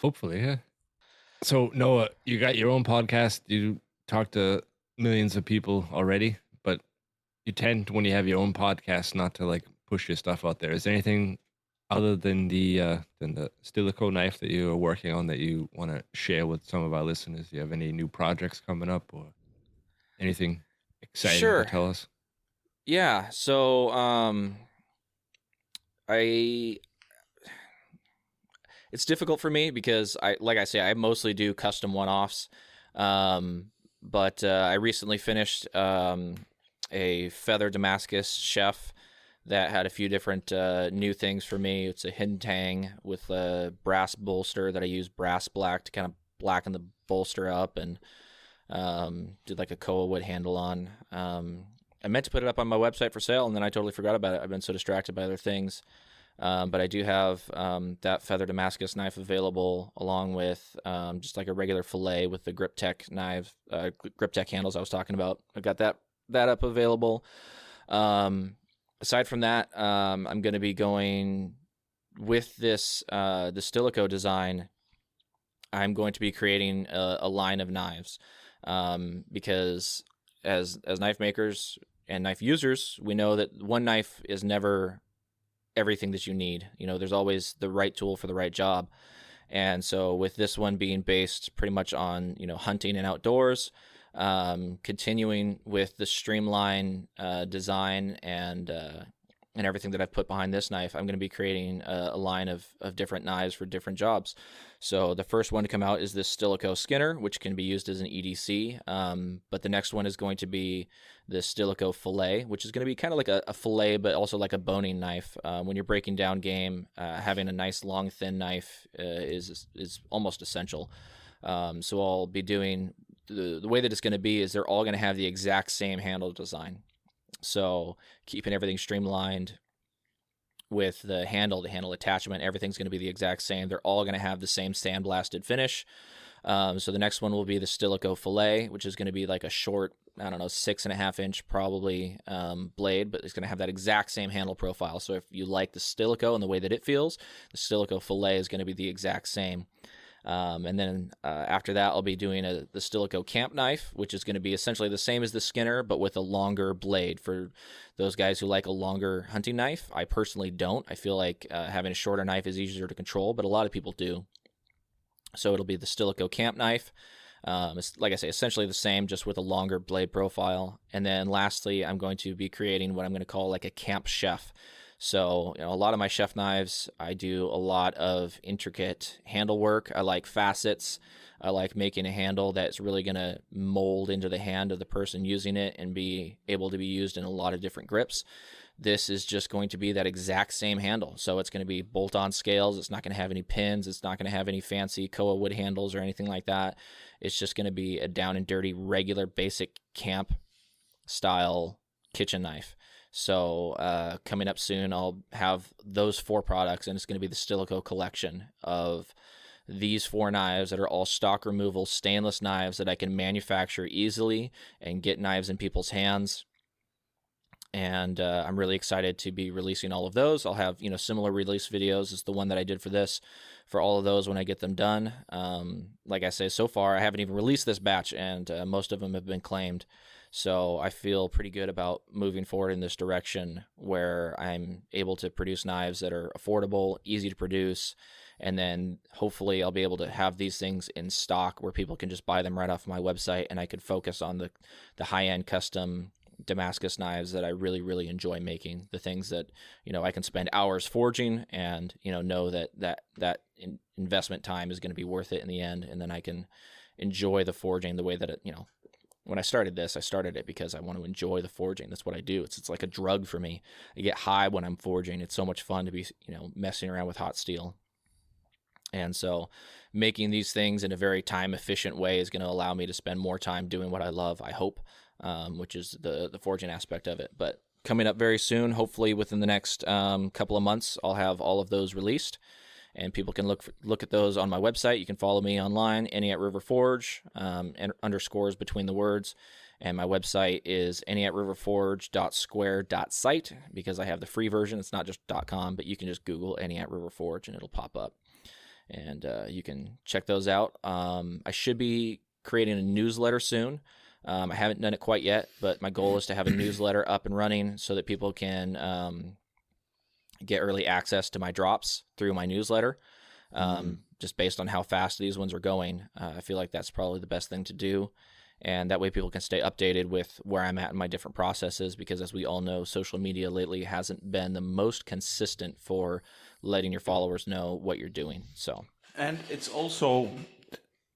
Hopefully, yeah. So, Noah, you got your own podcast. You talk to millions of people already, but you tend, when you have your own podcast, not to like push your stuff out there. Is there anything other than the Stilico knife that you are working on that you want to share with some of our listeners? Do you have any new projects coming up or anything exciting to tell us? Yeah. So, it's difficult for me because I mostly do custom one-offs. But I recently finished a feather Damascus chef that had a few different new things for me. It's a hintang with a brass bolster that I use brass black to kind of blacken the bolster up, and did like a koa wood handle on. I meant to put it up on my website for sale, and then I totally forgot about it. I've been so distracted by other things. But I do have that feather Damascus knife available, along with just like a regular fillet with the Grip Tech knives, Grip Tech handles I was talking about. I've got that up available. Aside from that, I'm going to be going with this the Stilico design. I'm going to be creating a line of knives because as knife makers and knife users, we know that one knife is never everything that you need. There's always the right tool for the right job. And so with this one being based pretty much on, hunting and outdoors, continuing with the streamline design and everything that I've put behind this knife, I'm going to be creating a line of different knives for different jobs. So the first one to come out is this Stilico Skinner, which can be used as an EDC. But the next one is going to be the Stilico Fillet, which is going to be kind of like a fillet, but also like a boning knife. When you're breaking down game, having a nice long, thin knife is almost essential. So I'll be doing the way that it's going to be is they're all going to have the exact same handle design. So keeping everything streamlined with the handle attachment, everything's going to be the exact same. They're all going to have the same sandblasted finish. So the next one will be the Stilico Fillet, which is going to be like a short, 6.5 inch probably blade, but it's going to have that exact same handle profile. So if you like the Stilico and the way that it feels, the Stilico Fillet is going to be the exact same. And then after that, I'll be doing the Stilico Camp Knife, which is going to be essentially the same as the Skinner, but with a longer blade. For those guys who like a longer hunting knife, I personally don't. I feel like having a shorter knife is easier to control, but a lot of people do. So it'll be the Stilico Camp Knife. It's, like I say, essentially the same, just with a longer blade profile. And then lastly, I'm going to be creating what I'm going to call like a Camp Chef. So, a lot of my chef knives, I do a lot of intricate handle work. I like facets. I like making a handle that's really going to mold into the hand of the person using it and be able to be used in a lot of different grips. This is just going to be that exact same handle. So it's going to be bolt-on scales. It's not going to have any pins. It's not going to have any fancy Koa wood handles or anything like that. It's just going to be a down and dirty, regular, basic camp style kitchen knife. So coming up soon, I'll have those 4 products, and it's going to be the Stilico collection of these 4 knives that are all stock removal stainless knives that I can manufacture easily and get knives in people's hands. And I'm really excited to be releasing all of those. I'll have similar release videos as the one that I did for all of those when I get them done. Like I say, so far I haven't even released this batch, and most of them have been claimed. So I feel pretty good about moving forward in this direction where I'm able to produce knives that are affordable, easy to produce, and then hopefully I'll be able to have these things in stock where people can just buy them right off my website, and I could focus on the high-end custom Damascus knives that I really, really enjoy making, the things that, I can spend hours forging and, know that investment time is going to be worth it in the end, and then I can enjoy the forging the way that it, when I started this, I started it because I want to enjoy the forging. That's what I do. It's like a drug for me. I get high when I'm forging. It's so much fun to be, messing around with hot steel. And so making these things in a very time efficient way is going to allow me to spend more time doing what I love, I hope, which is the forging aspect of it. But coming up very soon, hopefully within the next couple of months, I'll have all of those released. And people can look at those on my website. You can follow me online, any@riverforge, and underscores between the words. And my website is any@riverforge.square.site, because I have the free version. It's not just .com, but you can just Google any@riverforge and it'll pop up. And you can check those out. I should be creating a newsletter soon. I haven't done it quite yet, but my goal is to have a newsletter up and running so that people can get early access to my drops through my newsletter. Just based on how fast these ones are going, I feel like that's probably the best thing to do. And that way people can stay updated with where I'm at in my different processes, because as we all know, social media lately hasn't been the most consistent for letting your followers know what you're doing. So, and it's also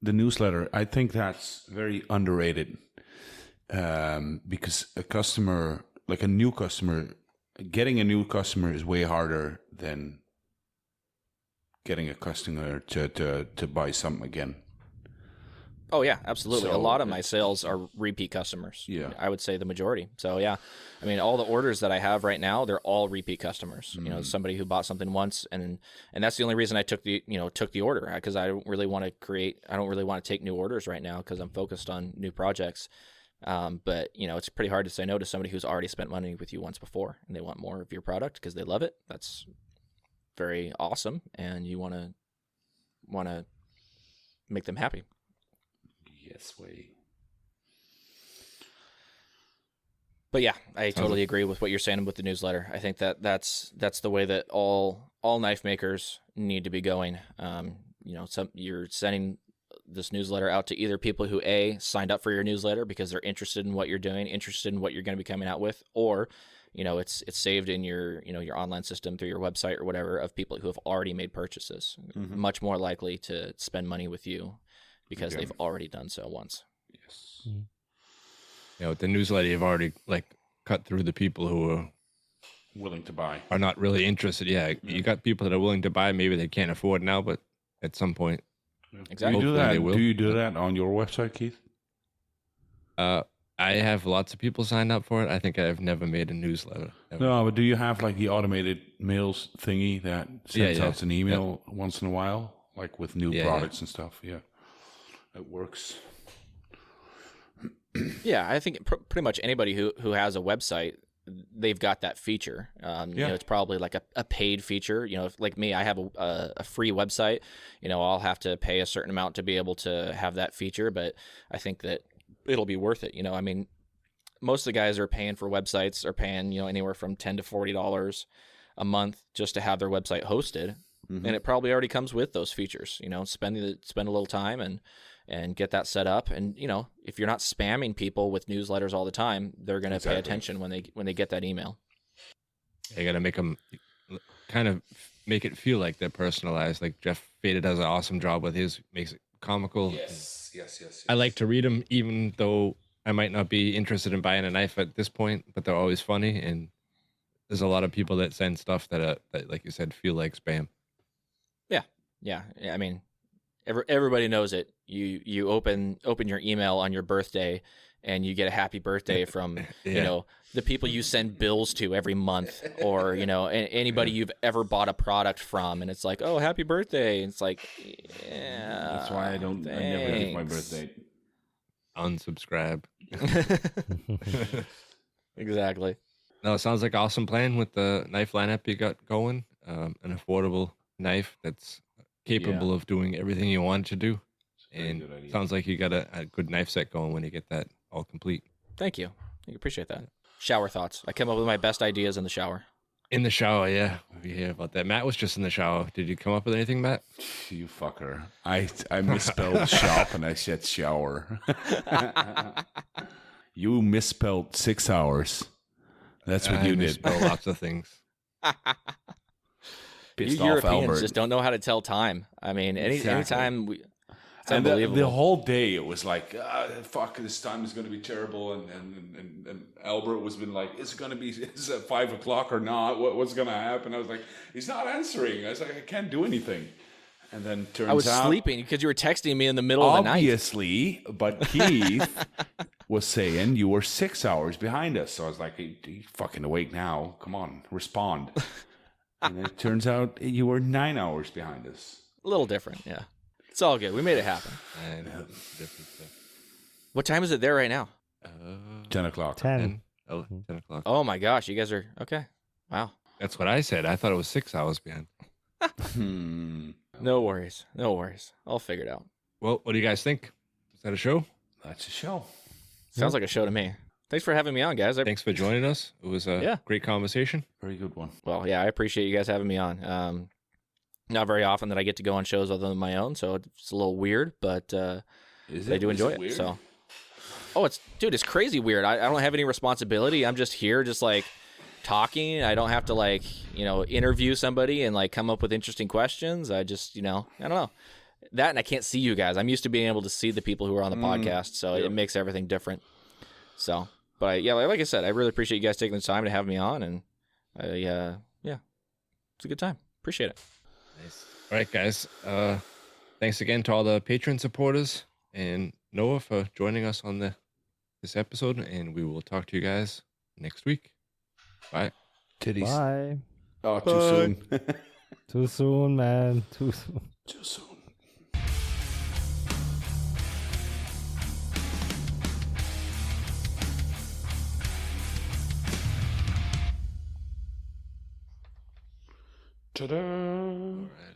the newsletter. I think that's very underrated, because a customer, like a new customer, getting a new customer is way harder than getting a customer to buy something again. Oh yeah, absolutely. So, a lot of my sales are repeat customers. Yeah. I would say the majority. So yeah, I mean, all the orders that I have right now, they're all repeat customers. Somebody who bought something once, and that's the only reason I took the order, because I don't really want to take new orders right now because I'm focused on new projects. But it's pretty hard to say no to somebody who's already spent money with you once before and they want more of your product because they love it. That's very awesome, and you want to make them happy. Yes, way. But yeah, I totally agree with what you're saying with the newsletter. I think that's the way that all knife makers need to be going. You're sending this newsletter out to either people who signed up for your newsletter because they're interested in what you're doing, interested in what you're going to be coming out with, or it's saved in your your online system through your website or whatever of people who have already made purchases. Much more likely to spend money with you because they've already done so once. Yes. With the newsletter, you've already cut through the people who Willing to buy. are not really interested. Yeah, you got people that are willing to buy. Maybe they can't afford now, but at some point, Exactly. Do you do Hopefully that? they will. Do you do that on your website, Keith? I have lots of people signed up for it. I think I've never made a newsletter. ever. No, but do you have like the automated mails thingy that sends Yeah. out an email once in a while, like with new Yeah, products and stuff? Yeah, it works. Yeah, I think pretty much anybody who has a website, they've got that feature. It's probably like a paid feature. If, like me, I have a free website. I'll have to pay a certain amount to be able to have that feature, but I think that it'll be worth it. I mean, most of the guys are paying for websites are paying anywhere from $10 to $40 a month just to have their website hosted, and it probably already comes with those features. Spend a little time and get that set up. And if you're not spamming people with newsletters all the time, they're going to pay attention when they get that email. You got to make them kind of make it feel like they're personalized. Like Jeff Fada does an awesome job with his, makes it comical. Yes. I like to read them, even though I might not be interested in buying a knife at this point, but they're always funny. And there's a lot of people that send stuff that like you said, feel like spam. Yeah. I mean, everybody knows it. You open your email on your birthday, and you get a happy birthday from the people you send bills to every month, or anybody you've ever bought a product from, and it's like, oh, happy birthday. And it's like, yeah. That's why I never give my birthday. Unsubscribe. Exactly. No, it sounds like an awesome plan with the knife lineup you got going. An affordable knife that's capable of doing everything you want to do. And sounds like you got a good knife set going when you get that all complete. Thank you. I appreciate that. Shower thoughts. I come up with my best ideas in the shower. In the shower, yeah. We hear about that. Matt was just in the shower. Did you come up with anything, Matt? You fucker. I misspelled shop and I said shower. You misspelled 6 hours. That's what you did. Misspell lots of things. Pissed You off Europeans Albert. just don't know how to tell time. I mean, anytime it's And unbelievable. the whole day it was like, fuck, this time is going to be terrible. And Albert was been like, is it 5 o'clock or not? What's going to happen? I was like, he's not answering. I was like, I can't do anything. And then turns out I was sleeping because you were texting me in the middle of the night. Obviously, but Keith was saying you were 6 hours behind us. So I was like, he's fucking awake now. Come on, respond. And it turns out you were 9 hours behind us. A little different, yeah. It's all good. We made it happen. I know. Different stuff. What time is it there right now? 10 o'clock. 10. 10 o'clock. Oh my gosh, you guys are okay. Wow. That's what I said. I thought it was 6 hours behind. No worries. I'll figure it out. Well, what do you guys think? Is that a show? That's a show. Sounds like a show to me. Thanks for having me on, guys. Thanks for joining us. It was a great conversation. Very good one. Well, yeah, I appreciate you guys having me on. Not very often that I get to go on shows other than my own, so it's a little weird, but I do enjoy it. Weird? So, it's crazy weird. I don't have any responsibility. I'm just here, just like talking. I don't have to interview somebody and come up with interesting questions. I just, I don't know that, and I can't see you guys. I'm used to being able to see the people who are on the podcast, so it makes everything different. So, but yeah, like I said, I really appreciate you guys taking the time to have me on, and it's a good time. Appreciate it. Nice. All right, guys. Thanks again to all the Patreon supporters and Noah for joining us on this episode, and we will talk to you guys next week. Bye. Titties. Bye. Oh, too soon. Too soon, man. Too soon. Too soon. Ta-da! All right.